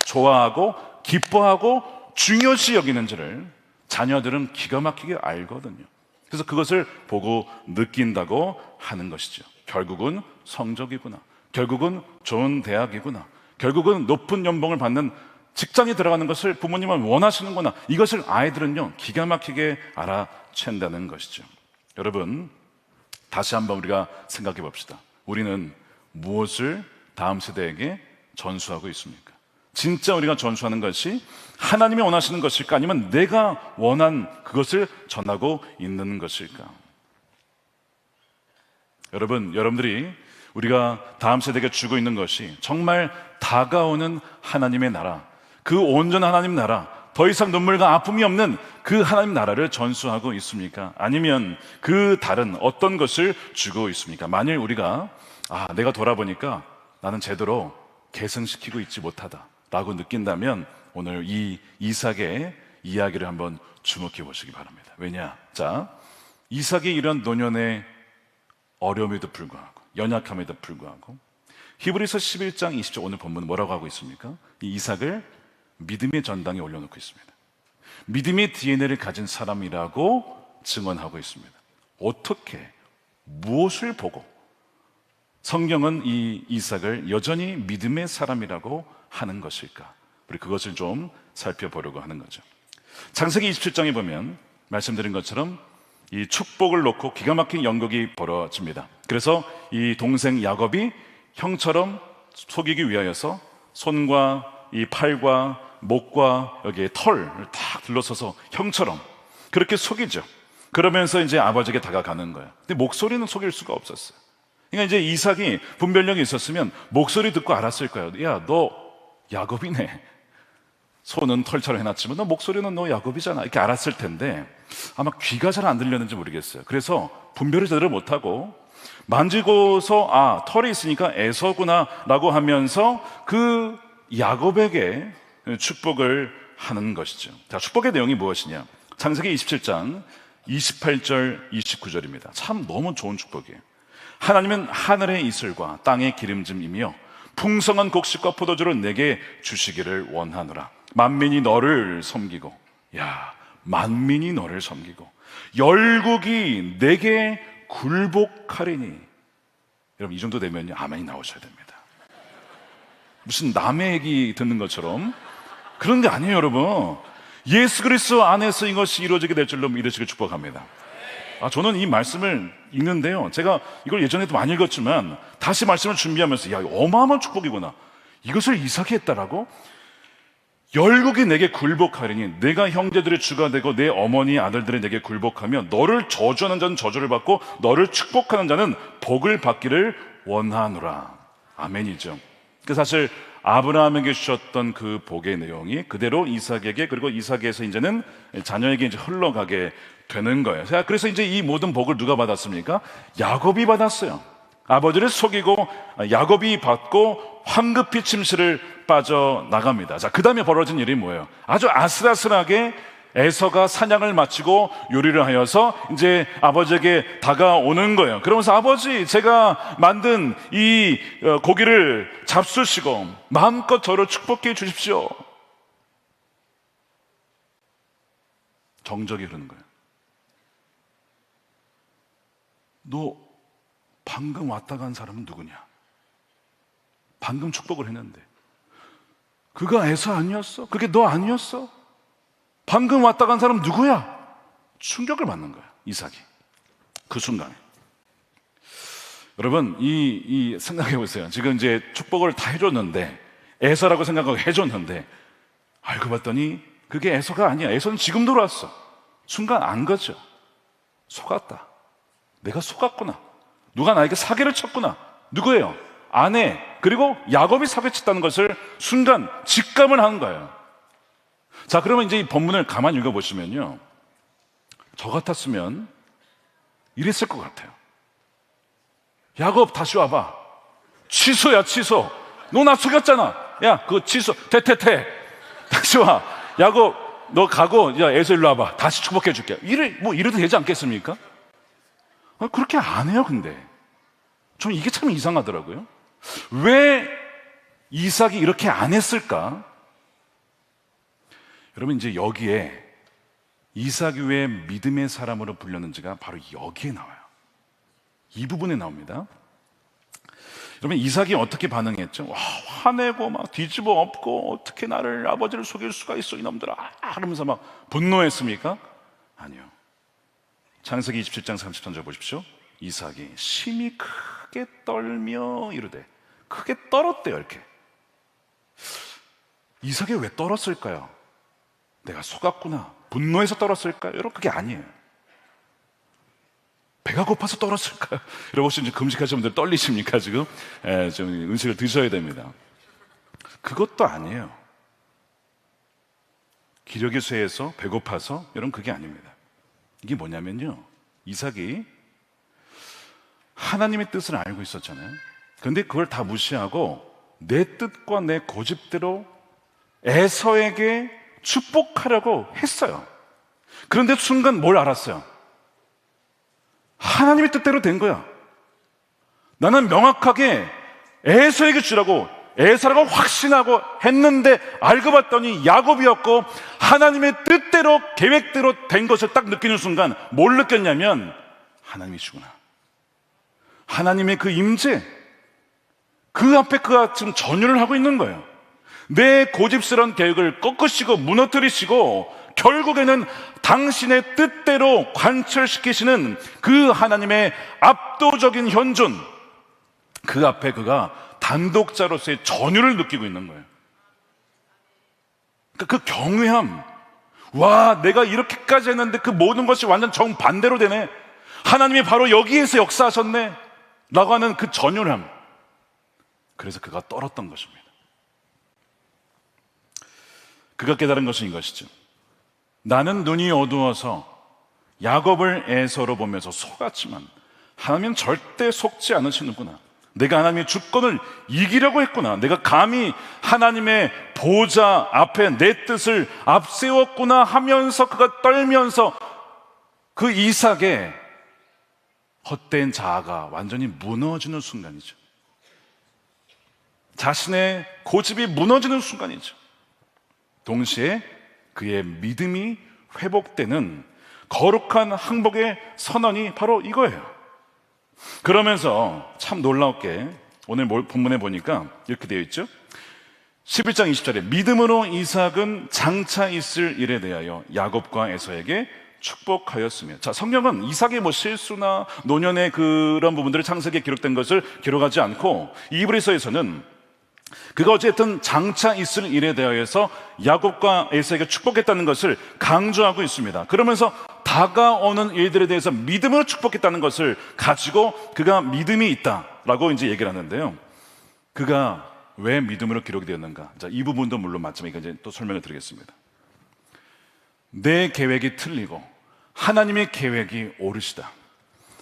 좋아하고 기뻐하고 중요시 여기는지를 자녀들은 기가 막히게 알거든요. 그래서 그것을 보고 느낀다고 하는 것이죠. 결국은 성적이구나, 결국은 좋은 대학이구나, 결국은 높은 연봉을 받는 직장에 들어가는 것을 부모님은 원하시는구나, 이것을 아이들은요 기가 막히게 알아챈다는 것이죠. 여러분, 다시 한번 우리가 생각해 봅시다. 우리는 무엇을 다음 세대에게 전수하고 있습니까? 진짜 우리가 전수하는 것이 하나님이 원하시는 것일까, 아니면 내가 원한 그것을 전하고 있는 것일까? 여러분들이 우리가 다음 세대에게 주고 있는 것이 정말 다가오는 하나님의 나라, 그 온전한 하나님 나라, 더 이상 눈물과 아픔이 없는 그 하나님 나라를 전수하고 있습니까? 아니면 그 다른 어떤 것을 주고 있습니까? 만일 우리가 내가 돌아보니까 나는 제대로 계승시키고 있지 못하다 라고 느낀다면 오늘 이 이삭의 이야기를 한번 주목해 보시기 바랍니다. 왜냐? 자, 이삭이 이런 노년의 어려움에도 불구하고, 연약함에도 불구하고, 히브리서 11장 20절 오늘 본문은 뭐라고 하고 있습니까? 이 이삭을 믿음의 전당에 올려놓고 있습니다. 믿음의 DNA를 가진 사람이라고 증언하고 있습니다. 어떻게, 무엇을 보고 성경은 이 이삭을 여전히 믿음의 사람이라고 하는 것일까? 우리 그것을 좀 살펴보려고 하는 거죠. 창세기 27장에 보면 말씀드린 것처럼 이 축복을 놓고 기가 막힌 연극이 벌어집니다. 그래서 이 동생 야곱이 형처럼 속이기 위하여서 손과 이 팔과 목과 여기에 털을 탁 둘러서서 형처럼 그렇게 속이죠. 그러면서 이제 아버지에게 다가가는 거예요. 근데 목소리는 속일 수가 없었어요. 그러니까 이제 이삭이 분별력이 있었으면 목소리 듣고 알았을 거예요. 야, 너 야곱이네. 손은 털처럼 해놨지만 너 목소리는 너 야곱이잖아. 이렇게 알았을 텐데 아마 귀가 잘 안 들렸는지 모르겠어요. 그래서 분별을 제대로 못하고 만지고서 아, 털이 있으니까 에서구나 라고 하면서 그 야곱에게 축복을 하는 것이죠. 자, 축복의 내용이 무엇이냐? 창세기 27장 28절 29절입니다. 참 너무 좋은 축복이에요. 하나님은 하늘의 이슬과 땅의 기름짐이며 풍성한 곡식과 포도주를 내게 주시기를 원하노라. 만민이 너를 섬기고, 야, 만민이 너를 섬기고 열국이 내게 굴복하리니. 여러분 이 정도 되면요 아멘이 나오셔야 됩니다. 무슨 남의 얘기 듣는 것처럼 그런 게 아니에요. 여러분, 예수 그리스도 안에서 이것이 이루어지게 될 줄로 믿으시길 축복합니다. 저는 이 말씀을 읽는데요, 제가 이걸 예전에도 많이 읽었지만 다시 말씀을 준비하면서 야, 어마어마한 축복이구나. 이것을 이삭이 했다라고? 열국이 내게 굴복하리니 내가 형제들의 주가 되고 내 어머니 아들들이 내게 굴복하며 너를 저주하는 자는 저주를 받고 너를 축복하는 자는 복을 받기를 원하노라. 아멘이죠. 그 사실 아브라함에게 주셨던 그 복의 내용이 그대로 이삭에게, 그리고 이삭에서 이제는 자녀에게 이제 흘러가게 되는 거예요. 그래서 이제 이 모든 복을 누가 받았습니까? 야곱이 받았어요. 아버지를 속이고 야곱이 받고 황급히 침실을 빠져나갑니다. 자, 그 다음에 벌어진 일이 뭐예요? 아주 아슬아슬하게 에서가 사냥을 마치고 요리를 하여서 이제 아버지에게 다가오는 거예요. 그러면서 아버지, 제가 만든 이 고기를 잡수시고 마음껏 저를 축복해 주십시오. 정적이 흐르는 거예요. 너 방금 왔다 간 사람은 누구냐? 방금 축복을 했는데 그가 에서 아니었어? 그게 너 아니었어? 방금 왔다 간 사람 누구야? 충격을 받는 거야, 이삭이. 그 순간에. 여러분, 생각해 보세요. 지금 이제 축복을 다 해줬는데, 에서라고 생각하고 해줬는데, 알고 봤더니 그게 에서가 아니야. 에서는 지금 들어왔어. 순간 안 거죠. 속았다. 내가 속았구나. 누가 나에게 사기를 쳤구나. 누구예요? 아내, 그리고 야곱이 사기쳤다는 것을 순간 직감을 한 거예요. 자, 그러면 이제 이 본문을 가만히 읽어보시면요, 저 같았으면 이랬을 것 같아요. 야곱, 다시 와봐. 취소야, 취소. 너 나 속였잖아. 야, 그거 취소. 태태태. 다시 와. 야곱, 너 가고, 야, 에서 일로 와봐. 다시 축복해 줄게. 이래도 되지 않겠습니까? 그렇게 안 해요, 근데. 좀 이게 참 이상하더라고요. 왜 이삭이 이렇게 안 했을까? 여러분, 이제 여기에 이삭이 왜 믿음의 사람으로 불렸는지가 바로 여기에 나와요. 이 부분에 나옵니다. 여러분, 이삭이 어떻게 반응했죠? 와, 화내고 막 뒤집어 엎고 어떻게 나를, 아버지를 속일 수가 있어 이놈들아, 그러면서 막 분노했습니까? 아니요. 창세기 27장 33절 보십시오. 이삭이 심히 크게 떨며 이르되, 크게 떨었대요. 이렇게. 이삭이 왜 떨었을까요? 내가 속았구나, 분노해서 떨었을까요? 여러분, 그게 아니에요. 배가 고파서 떨었을까요? 여러분, 혹시 이제 금식하시는 분들 떨리십니까 지금? 좀 음식을 드셔야 됩니다. 그것도 아니에요. 기력이 쇠해서 배고파서, 여러분, 그게 아닙니다. 이게 뭐냐면요, 이삭이 하나님의 뜻을 알고 있었잖아요. 그런데 그걸 다 무시하고 내 뜻과 내 고집대로 에서에게 축복하려고 했어요. 그런데 순간 뭘 알았어요? 하나님의 뜻대로 된 거야. 나는 명확하게 에서에게 주라고, 에서라고 확신하고 했는데 알고 봤더니 야곱이었고, 하나님의 뜻대로, 계획대로 된 것을 딱 느끼는 순간 뭘 느꼈냐면 하나님이시구나. 하나님의 그 임재, 그 앞에 그가 지금 전율을 하고 있는 거예요. 내 고집스러운 계획을 꺾으시고 무너뜨리시고 결국에는 당신의 뜻대로 관철시키시는 그 하나님의 압도적인 현존, 그 앞에 그가 단독자로서의 전율을 느끼고 있는 거예요. 그 경외함, 와, 내가 이렇게까지 했는데 그 모든 것이 완전 정반대로 되네, 하나님이 바로 여기에서 역사하셨네 라고 하는 그 전율함, 그래서 그가 떨었던 것입니다. 그가 깨달은 것은 이것이죠. 나는 눈이 어두워서 야곱을 에서로 보면서 속았지만 하나님은 절대 속지 않으시는구나. 내가 하나님의 주권을 이기려고 했구나. 내가 감히 하나님의 보좌 앞에 내 뜻을 앞세웠구나 하면서 그가 떨면서 그 이삭의 헛된 자아가 완전히 무너지는 순간이죠. 자신의 고집이 무너지는 순간이죠. 동시에 그의 믿음이 회복되는 거룩한 항복의 선언이 바로 이거예요. 그러면서 참 놀라웠게 오늘 본문에 보니까 이렇게 되어 있죠. 11장 20절에 믿음으로 이삭은 장차 있을 일에 대하여 야곱과 에서에게 축복하였으며, 자, 성경은 이삭의 실수나 노년의 그런 부분들을 창세기에 기록된 것을 기록하지 않고 이브리서에서는 그가 어쨌든 장차 있을 일에 대하여서 야곱과 에서에게 축복했다는 것을 강조하고 있습니다. 그러면서 다가오는 일들에 대해서 믿음으로 축복했다는 것을 가지고 그가 믿음이 있다라고 이제 얘기를 하는데요. 그가 왜 믿음으로 기록이 되었는가? 자, 이 부분도 물론 맞지만 이거 이제 또 설명을 드리겠습니다. 내 계획이 틀리고 하나님의 계획이 옳으시다,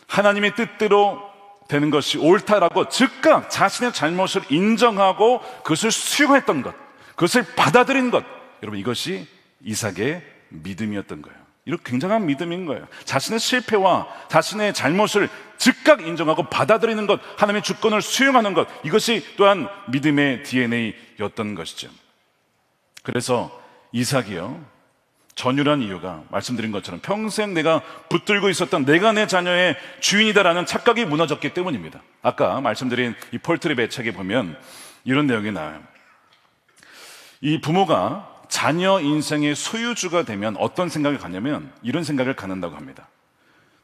하나님의 뜻대로 되는 것이 옳다라고 즉각 자신의 잘못을 인정하고 그것을 수용했던 것, 그것을 받아들인 것, 여러분 이것이 이삭의 믿음이었던 거예요. 이렇게 굉장한 믿음인 거예요. 자신의 실패와 자신의 잘못을 즉각 인정하고 받아들이는 것, 하나님의 주권을 수용하는 것, 이것이 또한 믿음의 DNA였던 것이죠. 그래서 이삭이요, 전율한 이유가 말씀드린 것처럼 평생 내가 붙들고 있었던 내가 내 자녀의 주인이다라는 착각이 무너졌기 때문입니다. 아까 말씀드린 이 폴 트립의 책에 보면 이런 내용이 나와요. 이 부모가 자녀 인생의 소유주가 되면 어떤 생각을 갖냐면 이런 생각을 갖는다고 합니다.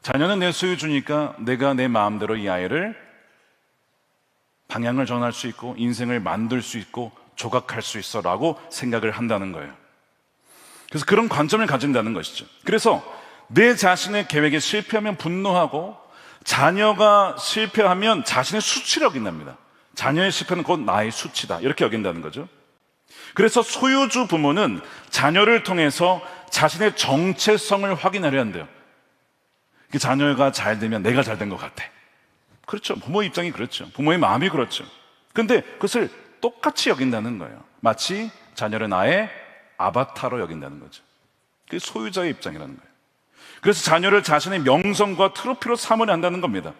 자녀는 내 소유주니까 내가 내 마음대로 이 아이를 방향을 정할 수 있고 인생을 만들 수 있고 조각할 수 있어 라고 생각을 한다는 거예요. 그래서 그런 관점을 가진다는 것이죠. 그래서 내 자신의 계획에 실패하면 분노하고 자녀가 실패하면 자신의 수치를 여긴답니다. 자녀의 실패는 곧 나의 수치다, 이렇게 여긴다는 거죠. 그래서 소유주 부모는 자녀를 통해서 자신의 정체성을 확인하려 한대요. 그 자녀가 잘 되면 내가 잘 된 것 같아. 그렇죠. 부모 입장이 그렇죠. 부모의 마음이 그렇죠. 근데 그것을 똑같이 여긴다는 거예요. 마치 자녀를 나의 아바타로 여긴다는 거죠. 그게 소유자의 입장이라는 거예요. 그래서 자녀를 자신의 명성과 트로피로 삼으려 한다는 겁니다.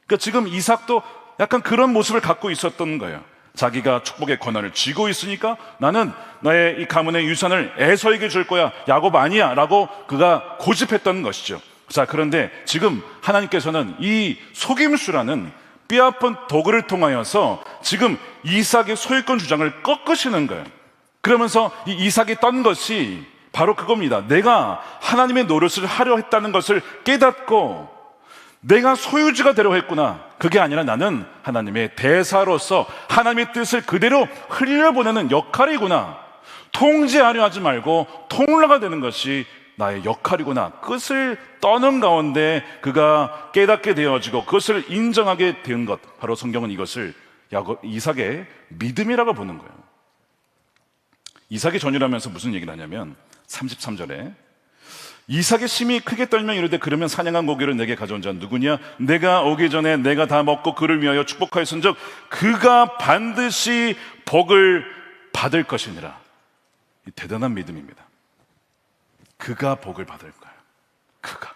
그러니까 지금 이삭도 약간 그런 모습을 갖고 있었던 거예요. 자기가 축복의 권한을 쥐고 있으니까 나는 나의 이 가문의 유산을 에서에게 줄 거야, 야곱 아니야 라고 그가 고집했던 것이죠. 자, 그런데 지금 하나님께서는 이 속임수라는 뼈아픈 도구를 통하여서 지금 이삭의 소유권 주장을 꺾으시는 거예요. 그러면서 이 이삭이 떤 것이 바로 그겁니다. 내가 하나님의 노릇을 하려 했다는 것을 깨닫고 내가 소유주가 되려고 했구나. 그게 아니라 나는 하나님의 대사로서 하나님의 뜻을 그대로 흘려보내는 역할이구나. 통제하려 하지 말고 통로가 되는 것이 나의 역할이구나. 그것을 떠는 가운데 그가 깨닫게 되어지고 그것을 인정하게 된 것, 바로 성경은 이것을 이삭의 믿음이라고 보는 거예요. 이삭이 전율하면서 무슨 얘기를 하냐면 33절에 이삭의 심히 크게 떨며 이르되 그러면 사냥한 고기를 내게 가져온 자는 누구냐? 내가 오기 전에 내가 다 먹고 그를 위하여 축복하였은즉 그가 반드시 복을 받을 것이니라. 이 대단한 믿음입니다. 그가 복을 받을 거예요. 그가.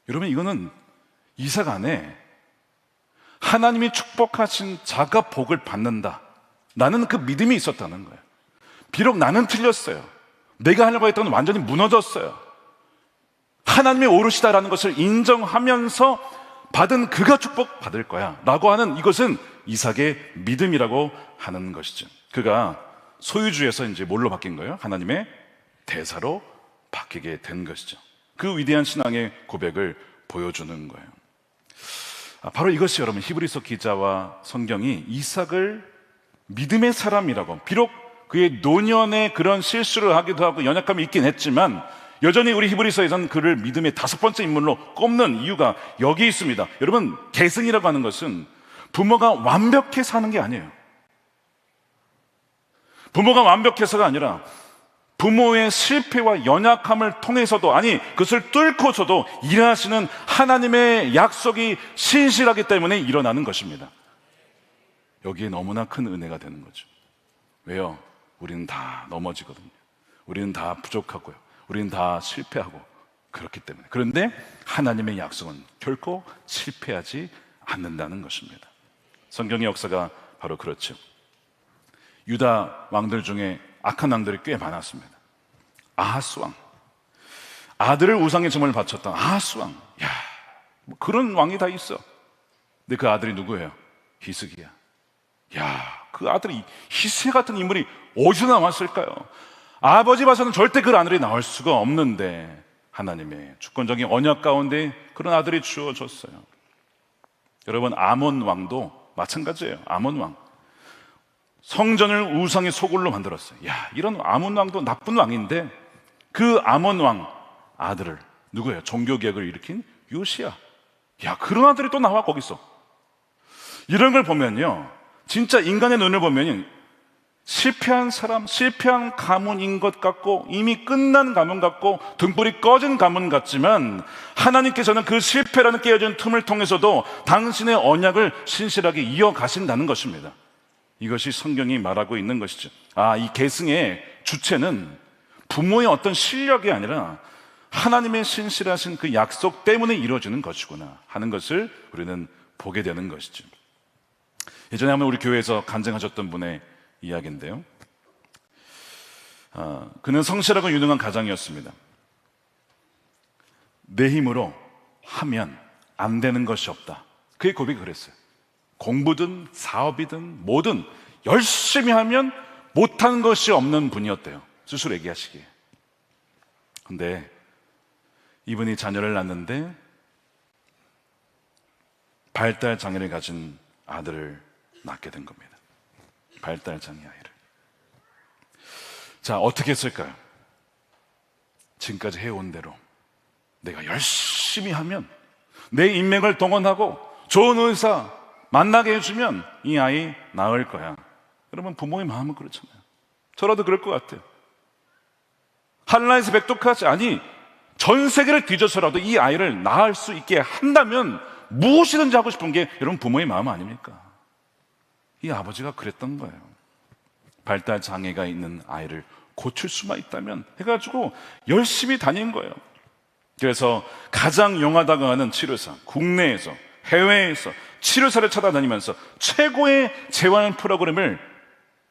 여러분, 이거는 이삭 안에 하나님이 축복하신 자가 복을 받는다, 나는 그 믿음이 있었다는 거예요. 비록 나는 틀렸어요. 내가 하려고 했던 건 완전히 무너졌어요. 하나님의 오롯이다라는 것을 인정하면서 받은 그가 축복받을 거야 라고 하는, 이것은 이삭의 믿음이라고 하는 것이죠. 그가 소유주에서 이제 뭘로 바뀐 거예요? 하나님의 대사로 바뀌게 된 것이죠. 그 위대한 신앙의 고백을 보여주는 거예요. 바로 이것이 여러분, 히브리서 기자와 성경이 이삭을 믿음의 사람이라고, 비록 그의 노년에 그런 실수를 하기도 하고 연약함이 있긴 했지만 여전히 우리 히브리서에서는 그를 믿음의 5번째 인물로 꼽는 이유가 여기 있습니다. 여러분, 계승이라고 하는 것은 부모가 완벽해 사는 게 아니에요. 부모가 완벽해서가 아니라 부모의 실패와 연약함을 통해서도, 아니 그것을 뚫고서도 일하시는 하나님의 약속이 신실하기 때문에 일어나는 것입니다. 여기에 너무나 큰 은혜가 되는 거죠. 왜요? 우리는 다 넘어지거든요. 우리는 다 부족하고요. 우리는 다 실패하고 그렇기 때문에. 그런데 하나님의 약속은 결코 실패하지 않는다는 것입니다. 성경의 역사가 바로 그렇죠. 유다 왕들 중에 악한 왕들이 꽤 많았습니다. 아하스 왕, 아들을 우상의 제물을 바쳤던 아하스 왕, 뭐 그런 왕이 다 있어. 근데 그 아들이 누구예요? 히스기야. 그 아들이, 히스기 같은 인물이 어디서 나왔을까요? 아버지 봐서는 절대 그 아들이 나올 수가 없는데 하나님의 주권적인 언약 가운데 그런 아들이 주어졌어요. 여러분, 아몬 왕도 마찬가지예요. 아몬 왕, 성전을 우상의 소굴로 만들었어요. 이런 아몬 왕도 나쁜 왕인데 그 아몬 왕 아들을, 누구예요? 종교개혁을 일으킨 요시야. 그런 아들이 또 나와 거기서. 이런 걸 보면요, 진짜 인간의 눈을 보면 실패한 사람, 실패한 가문인 것 같고 이미 끝난 가문 같고 등불이 꺼진 가문 같지만 하나님께서는 그 실패라는 깨어진 틈을 통해서도 당신의 언약을 신실하게 이어가신다는 것입니다. 이것이 성경이 말하고 있는 것이죠. 이 계승의 주체는 부모의 어떤 실력이 아니라 하나님의 신실하신 그 약속 때문에 이루어지는 것이구나 하는 것을 우리는 보게 되는 것이죠. 예전에 한번 우리 교회에서 간증하셨던 분의 이야기인데요, 그는 성실하고 유능한 가장이었습니다. 내 힘으로 하면 안 되는 것이 없다. 그의 고백이 그랬어요. 공부든 사업이든 뭐든 열심히 하면 못한 것이 없는 분이었대요, 스스로 얘기하시기에. 근데 이분이 자녀를 낳는데 발달 장애를 가진 아들을 낳게 된 겁니다. 발달 장애 아이를. 자, 어떻게 했을까요? 지금까지 해온 대로 내가 열심히 하면, 내 인맥을 동원하고 좋은 의사 만나게 해주면 이 아이 낳을 거야. 여러분, 부모의 마음은 그렇잖아요. 저라도 그럴 것 같아요. 한라에서 백독하지, 아니 전 세계를 뒤져서라도 이 아이를 낳을 수 있게 한다면 무엇이든지 하고 싶은 게 여러분 부모의 마음 아닙니까? 이 아버지가 그랬던 거예요. 발달 장애가 있는 아이를 고칠 수만 있다면 해가지고 열심히 다닌 거예요. 그래서 가장 용하다고 하는 치료사, 국내에서 해외에서 치료사를 찾아다니면서 최고의 재활 프로그램을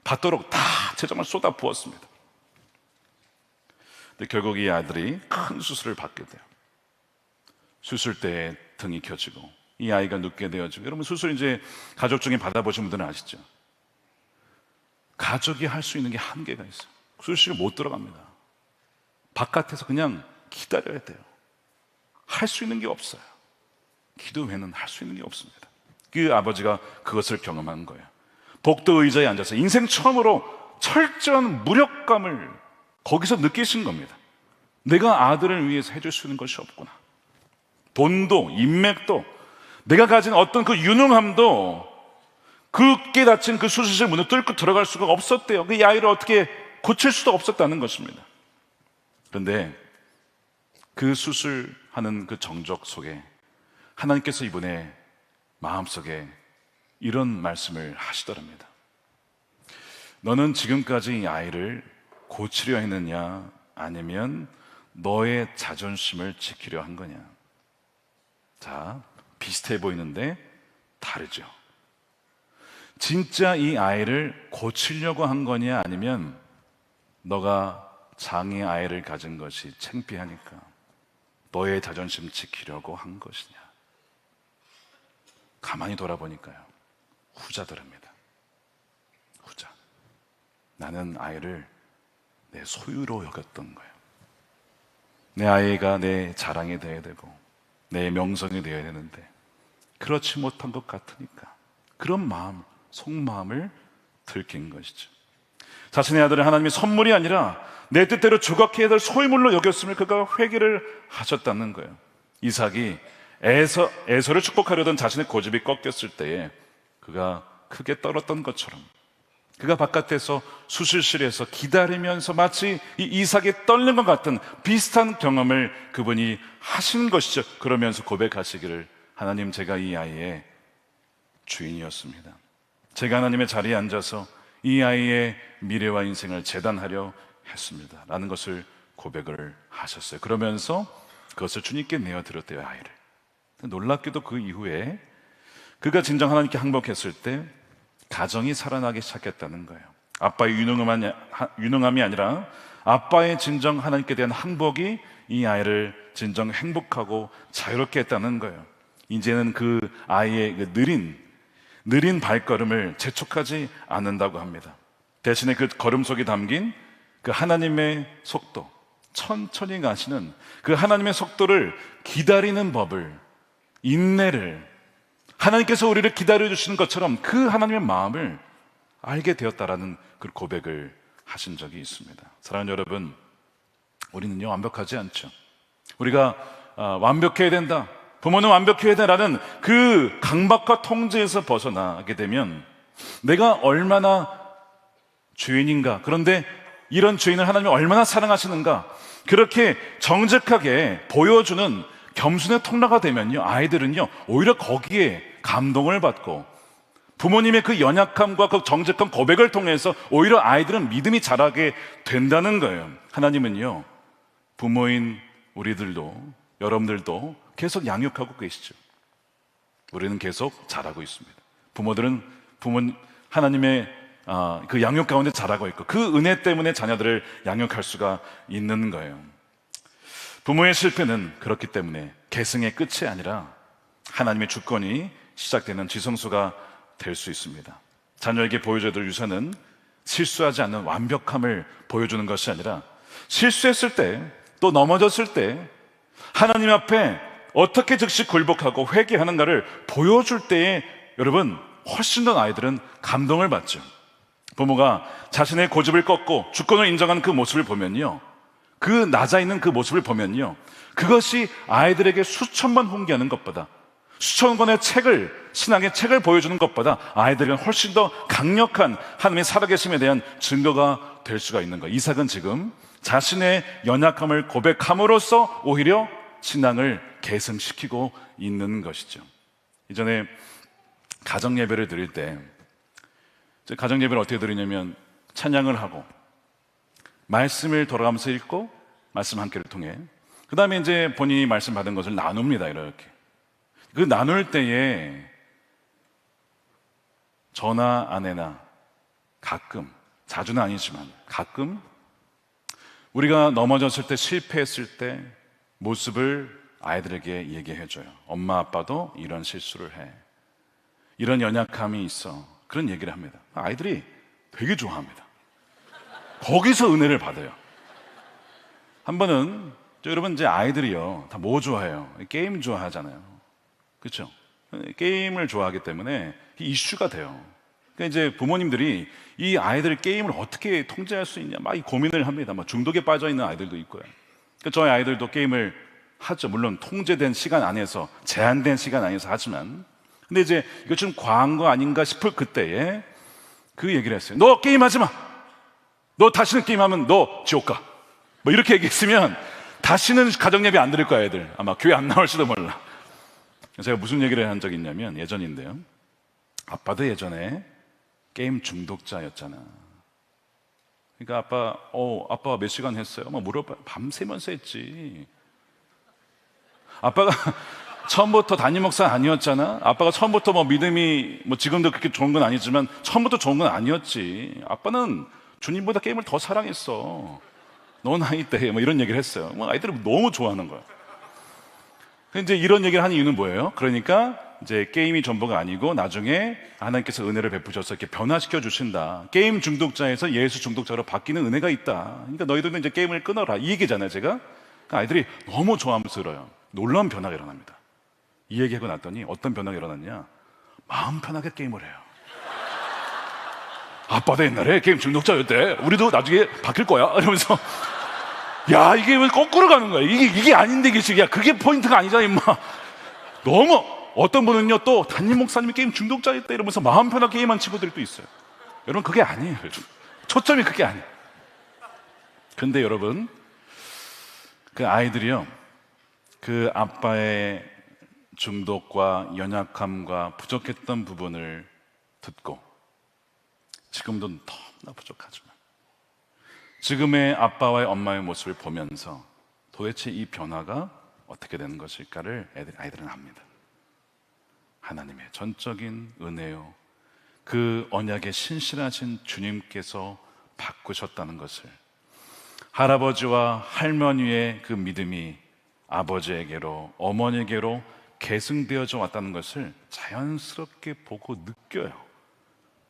받도록 다 재정을 쏟아 부었습니다. 근데 결국 이 아들이 큰 수술을 받게 돼요. 수술대에 등이 켜지고 이 아이가 눕게 되어지고. 여러분, 수술 이제 가족 중에 받아보신 분들은 아시죠? 가족이 할 수 있는 게 한계가 있어요. 수술실 못 들어갑니다. 바깥에서 그냥 기다려야 돼요. 할 수 있는 게 없어요. 기도 외에는 할 수 있는 게 없습니다. 그 아버지가 그것을 경험한 거예요. 복도 의자에 앉아서 인생 처음으로 철저한 무력감을 거기서 느끼신 겁니다. 내가 아들을 위해서 해줄 수 있는 것이 없구나. 돈도 인맥도 내가 가진 어떤 그 유능함도 그게 닫힌 그 수술실 문을 뚫고 들어갈 수가 없었대요. 그 아이를 어떻게 고칠 수도 없었다는 것입니다. 그런데 그 수술하는 그 정적 속에 하나님께서 이분의 마음속에 이런 말씀을 하시더랍니다. 너는 지금까지 이 아이를 고치려 했느냐, 아니면 너의 자존심을 지키려 한 거냐? 자, 비슷해 보이는데 다르죠. 진짜 이 아이를 고치려고 한 거냐, 아니면 너가 장애 아이를 가진 것이 창피하니까 너의 자존심 지키려고 한 것이냐? 가만히 돌아보니까요, 후자더랍니다. 후자. 나는 아이를 내 소유로 여겼던 거예요. 내 아이가 내 자랑이 되어야 되고 내 명성이 되어야 되는데 그렇지 못한 것 같으니까 그런 마음, 속마음을 들킨 것이죠. 자신의 아들은 하나님의 선물이 아니라 내 뜻대로 조각해야 될 소유물로 여겼음을 그가 회개를 하셨다는 거예요. 이삭이 에서를 축복하려던 자신의 고집이 꺾였을 때에 그가 크게 떨었던 것처럼 그가 바깥에서 수술실에서 기다리면서 마치 이 이삭이 떨는 것 같은 비슷한 경험을 그분이 하신 것이죠. 그러면서 고백하시기를, 하나님, 제가 이 아이의 주인이었습니다. 제가 하나님의 자리에 앉아서 이 아이의 미래와 인생을 재단하려 했습니다 라는 것을 고백을 하셨어요. 그러면서 그것을 주님께 내어드렸대요, 아이를. 놀랍게도 그 이후에 그가 진정 하나님께 항복했을 때 가정이 살아나기 시작했다는 거예요. 아빠의 유능함이 아니라 아빠의 진정 하나님께 대한 항복이 이 아이를 진정 행복하고 자유롭게 했다는 거예요. 이제는 그 아이의 그 느린 발걸음을 재촉하지 않는다고 합니다. 대신에 그 걸음 속에 담긴 그 하나님의 속도, 천천히 가시는 그 하나님의 속도를 기다리는 법을, 인내를, 하나님께서 우리를 기다려주시는 것처럼 그 하나님의 마음을 알게 되었다라는 그 고백을 하신 적이 있습니다. 사랑하는 여러분, 우리는요, 완벽하지 않죠. 우리가 완벽해야 된다, 부모는 완벽해야 된다라는 그 강박과 통제에서 벗어나게 되면 내가 얼마나 죄인인가, 그런데 이런 죄인을 하나님이 얼마나 사랑하시는가, 그렇게 정직하게 보여주는 겸손의 통로가 되면요, 아이들은요 오히려 거기에 감동을 받고 부모님의 그 연약함과 그 정직한 고백을 통해서 오히려 아이들은 믿음이 자라게 된다는 거예요. 하나님은요, 부모인 우리들도, 여러분들도 계속 양육하고 계시죠. 우리는 계속 자라고 있습니다. 부모들은 하나님의 그 양육 가운데 자라고 있고 그 은혜 때문에 자녀들을 양육할 수가 있는 거예요. 부모의 실패는 그렇기 때문에 계승의 끝이 아니라 하나님의 주권이 시작되는 지성소가 될 수 있습니다. 자녀에게 보여줘야 될 유산은 실수하지 않는 완벽함을 보여주는 것이 아니라 실수했을 때, 또 넘어졌을 때 하나님 앞에 어떻게 즉시 굴복하고 회개하는가를 보여줄 때에 여러분, 훨씬 더 아이들은 감동을 받죠. 부모가 자신의 고집을 꺾고 주권을 인정하는 그 모습을 보면요, 그 낮아 있는 그 모습을 보면요, 그것이 아이들에게 수천만 홍기하는 것보다, 수천 권의 신앙의 책을 보여주는 것보다 아이들은 훨씬 더 강력한 하나님의 살아계심에 대한 증거가 될 수가 있는 거예요. 이삭은 지금 자신의 연약함을 고백함으로써 오히려 신앙을 계승시키고 있는 것이죠. 이전에 가정예배를 드릴 때, 가정예배를 어떻게 드리냐면 찬양을 하고 말씀을 돌아가면서 읽고 말씀 한 개를 통해 그 다음에 이제 본인이 말씀 받은 것을 나눕니다. 이렇게 그 나눌 때에 저나 아내나 가끔, 자주는 아니지만 가끔 우리가 넘어졌을 때, 실패했을 때 모습을 아이들에게 얘기해줘요. 엄마 아빠도 이런 실수를 해, 이런 연약함이 있어, 그런 얘기를 합니다. 아이들이 되게 좋아합니다. 거기서 은혜를 받아요. 한 번은 여러분, 이제 아이들이요 다 뭐 좋아해요? 게임 좋아하잖아요. 그렇죠? 게임을 좋아하기 때문에 이슈가 돼요. 그러니까 이제 부모님들이 이 아이들 게임을 어떻게 통제할 수 있냐 막 이 고민을 합니다. 막 중독에 빠져 있는 아이들도 있고요. 그러니까 저희 아이들도 게임을 하죠. 물론 통제된 시간 안에서, 제한된 시간 안에서 하지만, 근데 이제 이거 좀 과한 거 아닌가 싶을 그때에 그 얘기를 했어요. 너 게임하지 마. 너 다시는 게임하면 너 지옥 가. 뭐 이렇게 얘기했으면 다시는 가정예배 안 드릴 거야, 애들. 아마 교회 안 나올지도 몰라. 제가 무슨 얘기를 한 적이 있냐면, 예전인데요, 아빠도 예전에 게임 중독자였잖아. 그러니까 아빠 몇 시간 했어요? 막 물어봐. 밤새면서 했지. 아빠가 처음부터 담임 목사 아니었잖아. 아빠가 처음부터 뭐 믿음이 뭐 지금도 그렇게 좋은 건 아니지만 처음부터 좋은 건 아니었지. 아빠는 주님보다 게임을 더 사랑했어. 너 나이 때 뭐 이런 얘기를 했어요. 뭐 아이들은 너무 좋아하는 거야. 이제 이런 얘기를 하는 이유는 뭐예요? 그러니까 이제 게임이 전부가 아니고 나중에 하나님께서 은혜를 베푸셔서 이렇게 변화시켜 주신다. 게임 중독자에서 예수 중독자로 바뀌는 은혜가 있다. 그러니까 너희들은 이제 게임을 끊어라. 이 얘기잖아요, 제가. 그러니까 아이들이 너무 좋아하면서 놀라운 변화가 일어납니다. 이 얘기하고 났더니 어떤 변화가 일어났냐? 마음 편하게 게임을 해요. 아빠도 옛날에 게임 중독자였대. 우리도 나중에 바뀔 거야. 이러면서 야, 이게 왜 거꾸로 가는 거야? 이게 아닌데, 이게. 야, 그게 포인트가 아니잖아, 임마. 너무, 어떤 분은요, 또, 담임 목사님이 게임 중독자였대. 이러면서 마음 편하게 게임한 친구들도 있어요. 여러분, 그게 아니에요. 초점이 그게 아니에요. 근데 여러분, 그 아이들이요, 그 아빠의 중독과 연약함과 부족했던 부분을 듣고, 지금도 너무나 부족하지만, 지금의 아빠와의 엄마의 모습을 보면서 도대체 이 변화가 어떻게 되는 것일까를 아이들은 압니다. 하나님의 전적인 은혜요, 그 언약에 신실하신 주님께서 바꾸셨다는 것을, 할아버지와 할머니의 그 믿음이 아버지에게로, 어머니에게로 계승되어져 왔다는 것을 자연스럽게 보고 느껴요.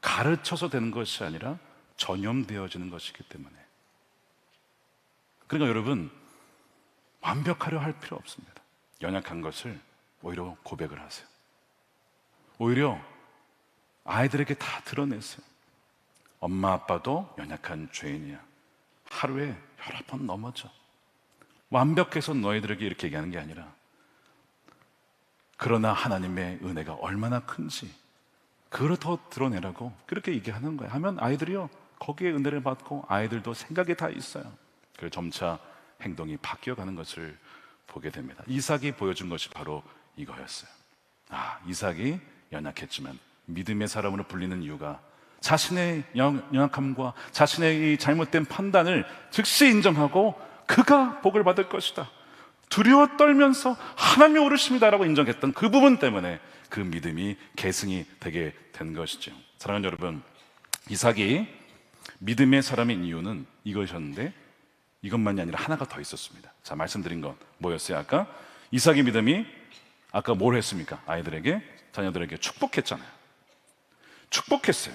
가르쳐서 되는 것이 아니라 전염되어지는 것이기 때문에. 그러니까 여러분, 완벽하려 할 필요 없습니다. 연약한 것을 오히려 고백을 하세요. 오히려 아이들에게 다 드러내세요. 엄마 아빠도 연약한 죄인이야. 하루에 여러 번 넘어져. 완벽해서 너희들에게 이렇게 얘기하는 게 아니라, 그러나 하나님의 은혜가 얼마나 큰지 그걸 더 드러내라고 그렇게 얘기하는 거예요. 하면 아이들이요, 거기에 은혜를 받고 아이들도 생각이 다 있어요. 그래서 점차 행동이 바뀌어가는 것을 보게 됩니다. 이삭이 보여준 것이 바로 이거였어요. 이삭이 연약했지만 믿음의 사람으로 불리는 이유가 자신의 연약함과 자신의 이 잘못된 판단을 즉시 인정하고 그가 복을 받을 것이다, 두려워 떨면서 하나님이 오르십니다라고 인정했던 그 부분 때문에 그 믿음이 계승이 되게 된 것이죠. 사랑하는 여러분, 이삭이 믿음의 사람인 이유는 이것이었는데 이것만이 아니라 하나가 더 있었습니다. 자, 말씀드린 건 뭐였어요? 아까 이삭의 믿음이 아까 뭘 했습니까? 아이들에게, 자녀들에게 축복했잖아요. 축복했어요.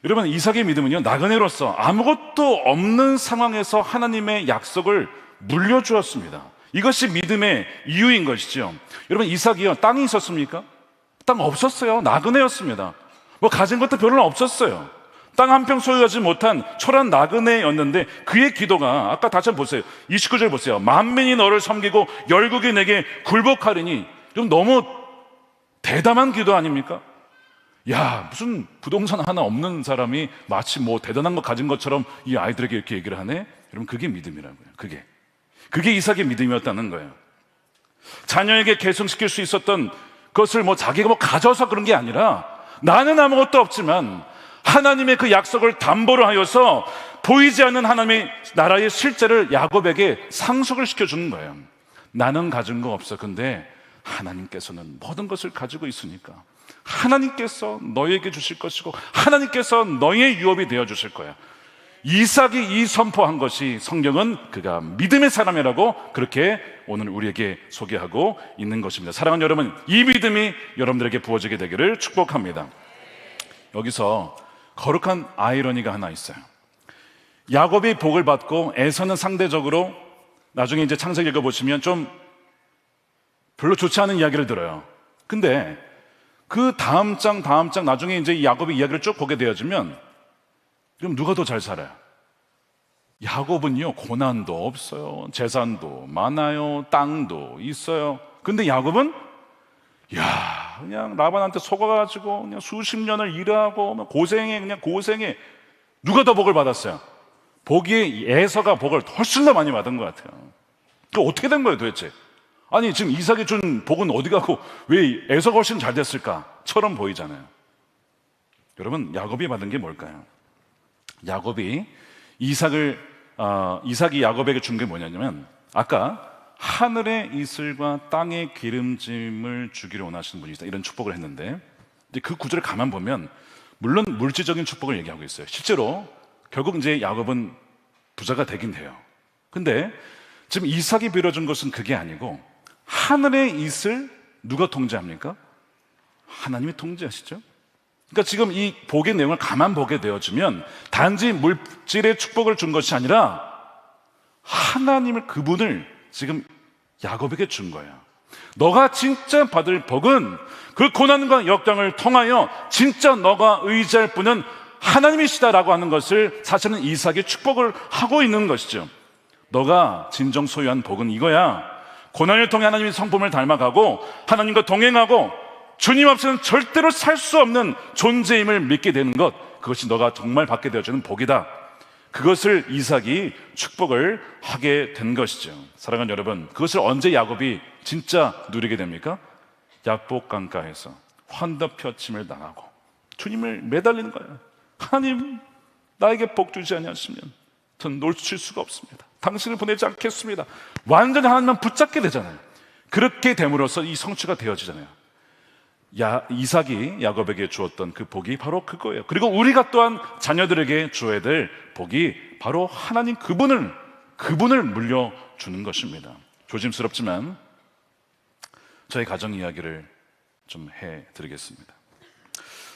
여러분, 이삭의 믿음은요, 나그네로서 아무것도 없는 상황에서 하나님의 약속을 물려주었습니다. 이것이 믿음의 이유인 것이죠. 여러분, 이삭이요, 땅이 있었습니까? 땅 없었어요. 나그네였습니다. 뭐 가진 것도 별로 없었어요. 땅 한 평 소유하지 못한 초라한 나그네였는데 그의 기도가, 아까 다시 한번 보세요. 29절 보세요. 만민이 너를 섬기고 열국이 내게 굴복하리니. 좀 너무 대담한 기도 아닙니까? 야, 무슨 부동산 하나 없는 사람이 마치 뭐 대단한 거 가진 것처럼 이 아이들에게 이렇게 얘기를 하네? 여러분, 그게 믿음이라고요. 그게 이삭의 믿음이었다는 거예요. 자녀에게 계승시킬 수 있었던 것을 뭐 자기가 뭐 가져서 그런 게 아니라, 나는 아무것도 없지만 하나님의 그 약속을 담보로 하여서 보이지 않는 하나님의 나라의 실제를 야곱에게 상속을 시켜주는 거예요. 나는 가진 거 없어. 근데 하나님께서는 모든 것을 가지고 있으니까 하나님께서 너에게 주실 것이고 하나님께서 너의 유업이 되어 주실 거야. 이삭이 이 선포한 것이 성경은 그가 믿음의 사람이라고 그렇게 오늘 우리에게 소개하고 있는 것입니다. 사랑하는 여러분, 이 믿음이 여러분들에게 부어지게 되기를 축복합니다. 여기서 거룩한 아이러니가 하나 있어요. 야곱이 복을 받고 에서는 상대적으로, 나중에 이제 창세기 읽어보시면 좀 별로 좋지 않은 이야기를 들어요. 근데 그 다음 장 나중에 이제 야곱의 이야기를 쭉 보게 되어지면, 그럼 누가 더 잘 살아요? 야곱은요, 고난도 없어요. 재산도 많아요. 땅도 있어요. 근데 야곱은 그냥 라반한테 속아가지고 그냥 수십 년을 일하고 그냥 고생해. 누가 더 복을 받았어요? 보기에 에서가 복을 훨씬 더 많이 받은 것 같아요. 그 어떻게 된 거예요, 도대체? 아니, 지금 이삭이 준 복은 어디 가고 왜 에서가 훨씬 잘 됐을까?처럼 보이잖아요. 여러분, 야곱이 받은 게 뭘까요? 이삭이 야곱에게 준 게 뭐냐면, 아까 하늘의 이슬과 땅의 기름짐을 주기를 원하시는 분이 있다, 이런 축복을 했는데, 이제 그 구절을 가만 보면 물론 물질적인 축복을 얘기하고 있어요. 실제로 결국 이제 야곱은 부자가 되긴 돼요. 근데 지금 이삭이 빌어준 것은 그게 아니고 하늘의 이슬 누가 통제합니까? 하나님이 통제하시죠. 그러니까 지금 이 복의 내용을 가만 보게 되어지면 단지 물질의 축복을 준 것이 아니라 하나님을, 그분을 지금 야곱에게 준 거야. 너가 진짜 받을 복은 그 고난과 역경을 통하여 진짜 너가 의지할 분은 하나님이시다라고 하는 것을 사실은 이삭이 축복을 하고 있는 것이죠. 너가 진정 소유한 복은 이거야. 고난을 통해 하나님의 성품을 닮아가고 하나님과 동행하고 주님 없이는 절대로 살 수 없는 존재임을 믿게 되는 것, 그것이 너가 정말 받게 되어지는 복이다. 그것을 이삭이 축복을 하게 된 것이죠. 사랑하는 여러분, 그것을 언제 야곱이 진짜 누리게 됩니까? 약복 강가에서 환더뼈침을 당하고 주님을 매달리는 거예요. 하나님, 나에게 복 주지 아니하시면 전 놓칠 수가 없습니다. 당신을 보내지 않겠습니다. 완전히 하나님만 붙잡게 되잖아요. 그렇게 됨으로써 이 성취가 되어지잖아요. 이삭이 야곱에게 주었던 그 복이 바로 그거예요. 그리고 우리가 또한 자녀들에게 주어야 될 복이 바로 하나님 그분을 물려주는 것입니다. 조심스럽지만 저희 가정 이야기를 좀 해드리겠습니다.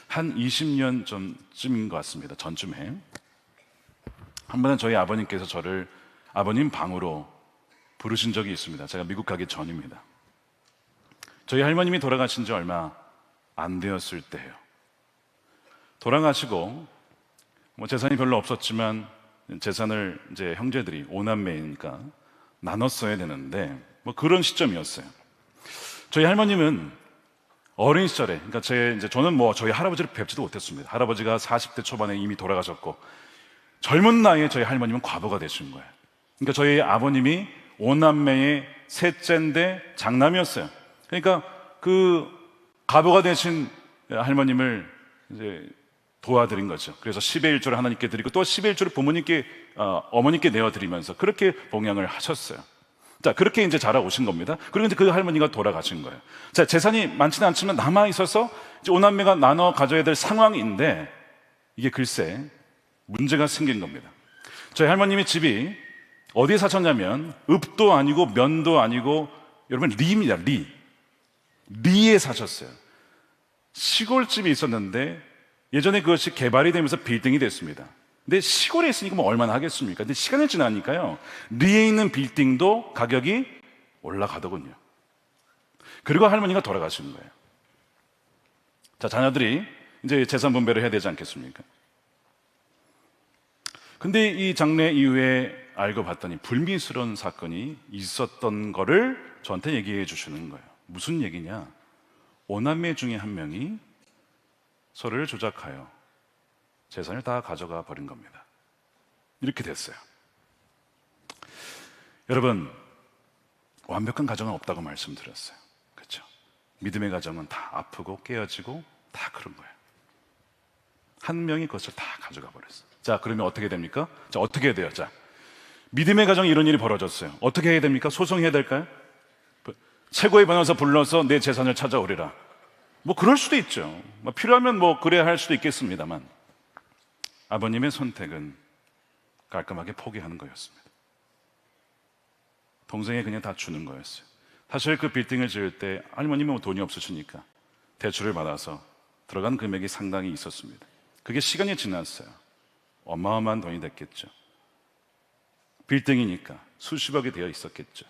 한 20년 전쯤인 것 같습니다. 전쯤에 한 번은 저희 아버님께서 저를 아버님 방으로 부르신 적이 있습니다. 제가 미국 가기 전입니다. 저희 할머님이 돌아가신 지 얼마 안 되었을 때예요. 돌아가시고 재산이 별로 없었지만 재산을 이제 형제들이 5남매니까 나눴어야 되는데 그런 시점이었어요. 저희 할머님은 어린 시절에, 그러니까 저는 저희 할아버지를 뵙지도 못했습니다. 할아버지가 40대 초반에 이미 돌아가셨고 젊은 나이에 저희 할머님은 과부가 되신 거예요. 그러니까 저희 아버님이 5남매의 셋째인데 장남이었어요. 그러니까 그 과부가 되신 할머님을 이제 도와드린 거죠. 그래서 10의 1조를 하나님께 드리고 또 10의 1조를 부모님께, 어머니께 내어드리면서 그렇게 봉양을 하셨어요. 자, 그렇게 이제 자라오신 겁니다. 그리고 이제 그 할머니가 돌아가신 거예요. 자, 재산이 많지는 않지만 남아있어서 이제 5남매가 나눠 가져야 될 상황인데 이게 글쎄 문제가 생긴 겁니다. 저희 할머님의 집이 어디에 사셨냐면 읍도 아니고 면도 아니고 여러분 리입니다. 리에 사셨어요. 시골집이 있었는데 예전에 그것이 개발이 되면서 빌딩이 됐습니다. 근데 시골에 있으니까 얼마나 하겠습니까? 근데 시간이 지나니까요, 리에 있는 빌딩도 가격이 올라가더군요. 그리고 할머니가 돌아가신 거예요. 자, 자녀들이 이제 재산 분배를 해야 되지 않겠습니까? 근데 이 장례 이후에 알고 봤더니 불미스러운 사건이 있었던 거를 저한테 얘기해 주시는 거예요. 무슨 얘기냐? 5남매 중에 한 명이 서로를 조작하여 재산을 다 가져가 버린 겁니다. 이렇게 됐어요. 여러분, 완벽한 가정은 없다고 말씀드렸어요. 그렇죠? 믿음의 가정은 다 아프고 깨어지고 다 그런 거예요. 한 명이 그것을 다 가져가 버렸어요. 자, 그러면 어떻게 됩니까? 자, 어떻게 해야 돼요? 자, 믿음의 가정에 이런 일이 벌어졌어요. 어떻게 해야 됩니까? 소송해야 될까요? 최고의 변호사 불러서 내 재산을 찾아오리라. 그럴 수도 있죠. 필요하면 그래야 할 수도 있겠습니다만 아버님의 선택은 깔끔하게 포기하는 거였습니다. 동생이 그냥 다 주는 거였어요. 사실 그 빌딩을 지을 때 할머님은 돈이 없으시니까 대출을 받아서 들어간 금액이 상당히 있었습니다. 그게 시간이 지났어요. 어마어마한 돈이 됐겠죠. 빌딩이니까 수십억이 되어 있었겠죠.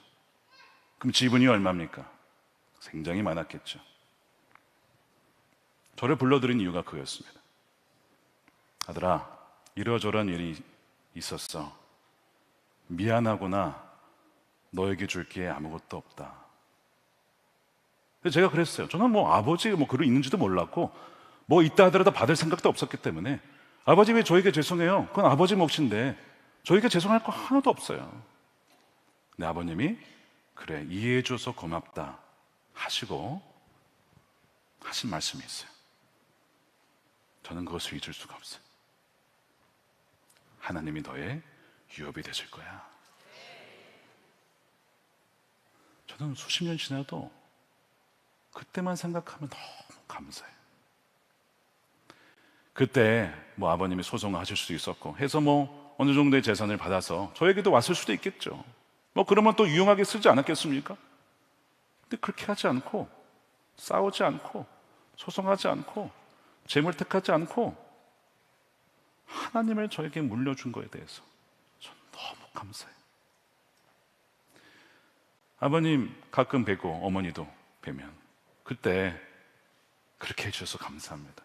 그럼 지분이 얼마입니까? 굉장히 많았겠죠. 저를 불러들인 이유가 그거였습니다. 아들아, 이러저러한 일이 있었어. 미안하구나. 너에게 줄 게 아무것도 없다. 근데 제가 그랬어요. 저는 아버지가 그런 있는지도 몰랐고 있다 하더라도 받을 생각도 없었기 때문에 아버지 왜 저에게 죄송해요? 그건 아버지 몫인데 저에게 죄송할 거 하나도 없어요. 근데 아버님이 그래, 이해해줘서 고맙다 하시고 하신 말씀이 있어요. 저는 그것을 잊을 수가 없어요. 하나님이 너의 유업이 되실 거야. 저는 수십 년 지나도 그때만 생각하면 너무 감사해요. 그때 아버님이 소송을 하실 수도 있었고 해서 어느 정도의 재산을 받아서 저에게도 왔을 수도 있겠죠. 그러면 또 유용하게 쓰지 않았겠습니까? 근데 그렇게 하지 않고, 싸우지 않고, 소송하지 않고, 재물 택하지 않고 하나님을 저에게 물려준 거에 대해서 전 너무 감사해요. 아버님 가끔 뵈고 어머니도 뵈면 그때 그렇게 해주셔서 감사합니다.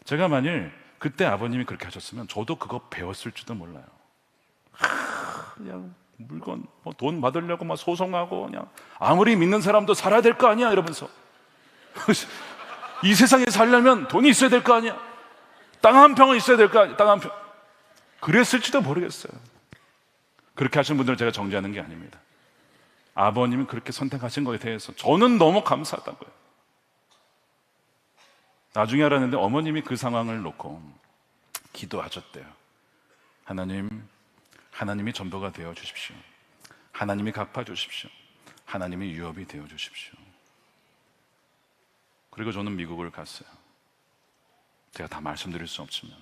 제가 만일 그때 아버님이 그렇게 하셨으면 저도 그거 배웠을지도 몰라요. 그냥 물건 돈 받으려고 막 소송하고, 그냥 아무리 믿는 사람도 살아야 될 거 아니야 이러면서 이 세상에 살려면 돈이 있어야 될 거 아니야, 땅 한 평은 있어야 될 거 아니야, 땅 한 평. 그랬을지도 모르겠어요. 그렇게 하신 분들을 제가 정죄하는 게 아닙니다. 아버님이 그렇게 선택하신 거에 대해서 저는 너무 감사하다고요. 나중에 알았는데 어머님이 그 상황을 놓고 기도하셨대요. 하나님이 전부가 되어 주십시오. 하나님이 갚아 주십시오. 하나님이 유업이 되어 주십시오. 그리고 저는 미국을 갔어요. 제가 다 말씀드릴 수 없지만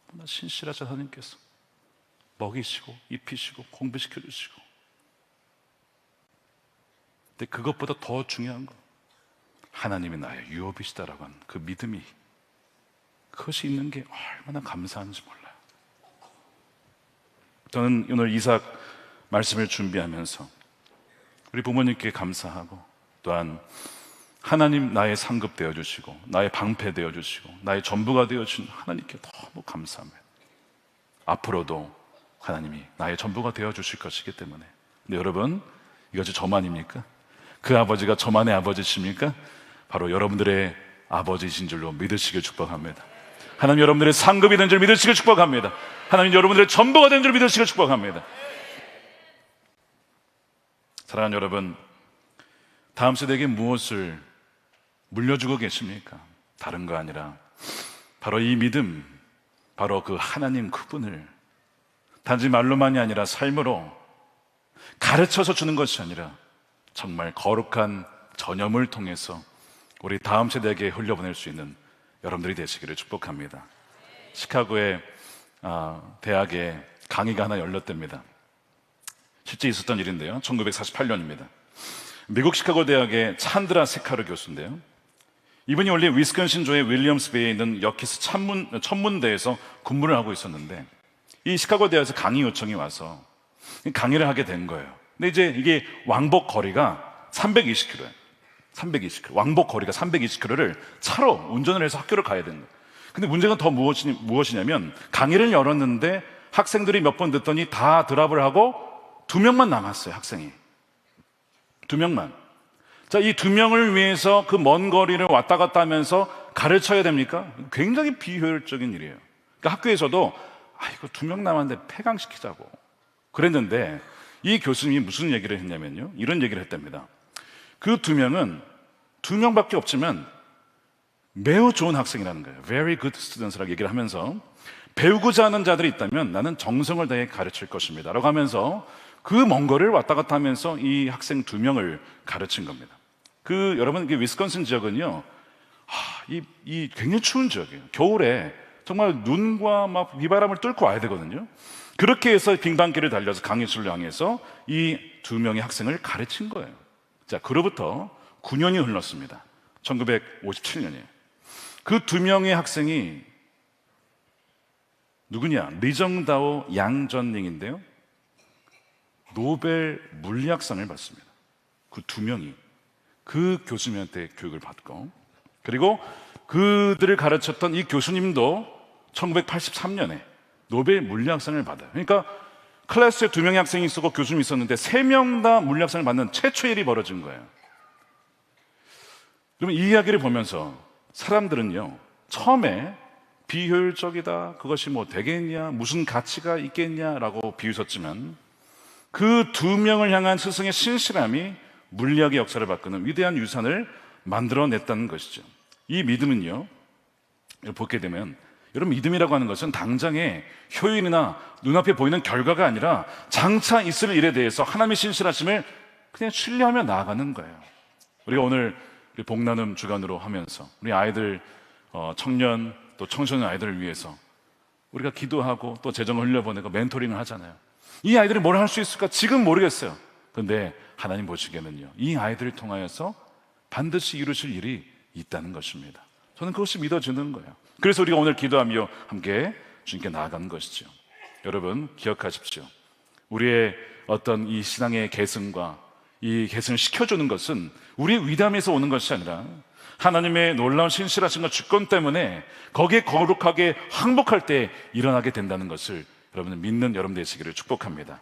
너무나 신실하신 하나님께서 먹이시고 입히시고 공부시켜 주시고, 근데 그것보다 더 중요한 건 하나님이 나의 유업이시다라고 하는 그 믿음이, 그것이 있는 게 얼마나 감사한지 몰라요. 저는 오늘 이삭 말씀을 준비하면서 우리 부모님께 감사하고, 또한 하나님 나의 상급 되어주시고 나의 방패 되어주시고 나의 전부가 되어주신 하나님께 너무 감사합니다. 앞으로도 하나님이 나의 전부가 되어주실 것이기 때문에. 근데 여러분, 이것이 저만입니까? 그 아버지가 저만의 아버지십니까? 바로 여러분들의 아버지이신 줄로 믿으시길 축복합니다. 하나님 여러분들의 상급이 된 줄 믿으시길 축복합니다. 하나님 여러분들의 전부가 된 줄 믿으시길 축복합니다. 사랑하는 여러분, 다음 세대에게 무엇을 물려주고 계십니까? 다른 거 아니라 바로 이 믿음, 바로 그 하나님 그분을 단지 말로만이 아니라 삶으로 가르쳐서 주는 것이 아니라 정말 거룩한 전염을 통해서 우리 다음 세대에게 흘려보낼 수 있는 여러분들이 되시기를 축복합니다. 시카고의 대학에 강의가 하나 열렸답니다. 실제 있었던 일인데요, 1948년입니다. 미국 시카고 대학의 찬드라 세카르 교수인데요, 이분이 원래 위스콘신주의 윌리엄스베이에 있는 여키스 천문대에서 근무를 하고 있었는데, 이 시카고 대학에서 강의 요청이 와서 강의를 하게 된 거예요. 근데 이제 이게 왕복 거리가 320km예요. 320km. 왕복 거리가 320km를 차로 운전을 해서 학교를 가야 되는 거예요. 근데 문제가 더 무엇이냐면, 강의를 열었는데 학생들이 몇 번 듣더니 다 드랍을 하고 2명만 남았어요. 학생이 2명만. 자, 이 2명을 위해서 그 먼 거리를 왔다 갔다 하면서 가르쳐야 됩니까? 굉장히 비효율적인 일이에요. 그러니까 학교에서도 이거 2명 남았는데 폐강시키자고 그랬는데, 이 교수님이 무슨 얘기를 했냐면요, 이런 얘기를 했답니다. 그 2명은 2명밖에 없지만 매우 좋은 학생이라는 거예요. Very good students라고 얘기를 하면서, 배우고자 하는 자들이 있다면 나는 정성을 다해 가르칠 것입니다 라고 하면서 그 먼 거리를 왔다 갔다 하면서 이 학생 2명을 가르친 겁니다. 여러분, 위스콘신 지역은요, 이 굉장히 추운 지역이에요. 겨울에 정말 눈과 막 비바람을 뚫고 와야 되거든요. 그렇게 해서 빙판길을 달려서 강의실을 향해서 이 2명의 학생을 가르친 거예요. 자, 그로부터 9년이 흘렀습니다. 1957년이에요. 그 2명의 학생이 누구냐? 리정다오 양전닝인데요, 노벨 물리학상을 받습니다. 그 2명이 그 교수님한테 교육을 받고, 그리고 그들을 가르쳤던 이 교수님도 1983년에 노벨 물리학상을 받아요. 그러니까 클래스에 2명의 학생이 있었고 교수님이 있었는데 3명 다 물리학상을 받는 최초의 일이 벌어진 거예요. 그러면 이 이야기를 보면서 사람들은요, 처음에 비효율적이다, 그것이 뭐 되겠냐, 무슨 가치가 있겠냐라고 비웃었지만, 그 2명을 향한 스승의 신실함이 물리학의 역사를 바꾸는 위대한 유산을 만들어냈다는 것이죠. 이 믿음은요, 보게 되면, 여러분, 믿음이라고 하는 것은 당장의 효율이나 눈앞에 보이는 결과가 아니라 장차 있을 일에 대해서 하나님의 신실하심을 그냥 신뢰하며 나아가는 거예요. 우리가 오늘 우리 복나눔 주간으로 하면서 우리 아이들, 청년 또 청소년 아이들을 위해서 우리가 기도하고 또 재정을 흘려보내고 멘토링을 하잖아요. 이 아이들이 뭘 할 수 있을까? 지금 모르겠어요. 그런데 하나님 보시기에는요, 이 아이들을 통하여서 반드시 이루실 일이 있다는 것입니다. 저는 그것이 믿어지는 거예요. 그래서 우리가 오늘 기도하며 함께 주님께 나아가는 것이죠. 여러분 기억하십시오. 우리의 어떤 이 신앙의 계승과 이 계승을 시켜주는 것은 우리의 위담에서 오는 것이 아니라 하나님의 놀라운 신실하신과 주권 때문에 거기에 거룩하게 항복할 때 일어나게 된다는 것을 여러분은 믿는 여러분 되시기를 축복합니다.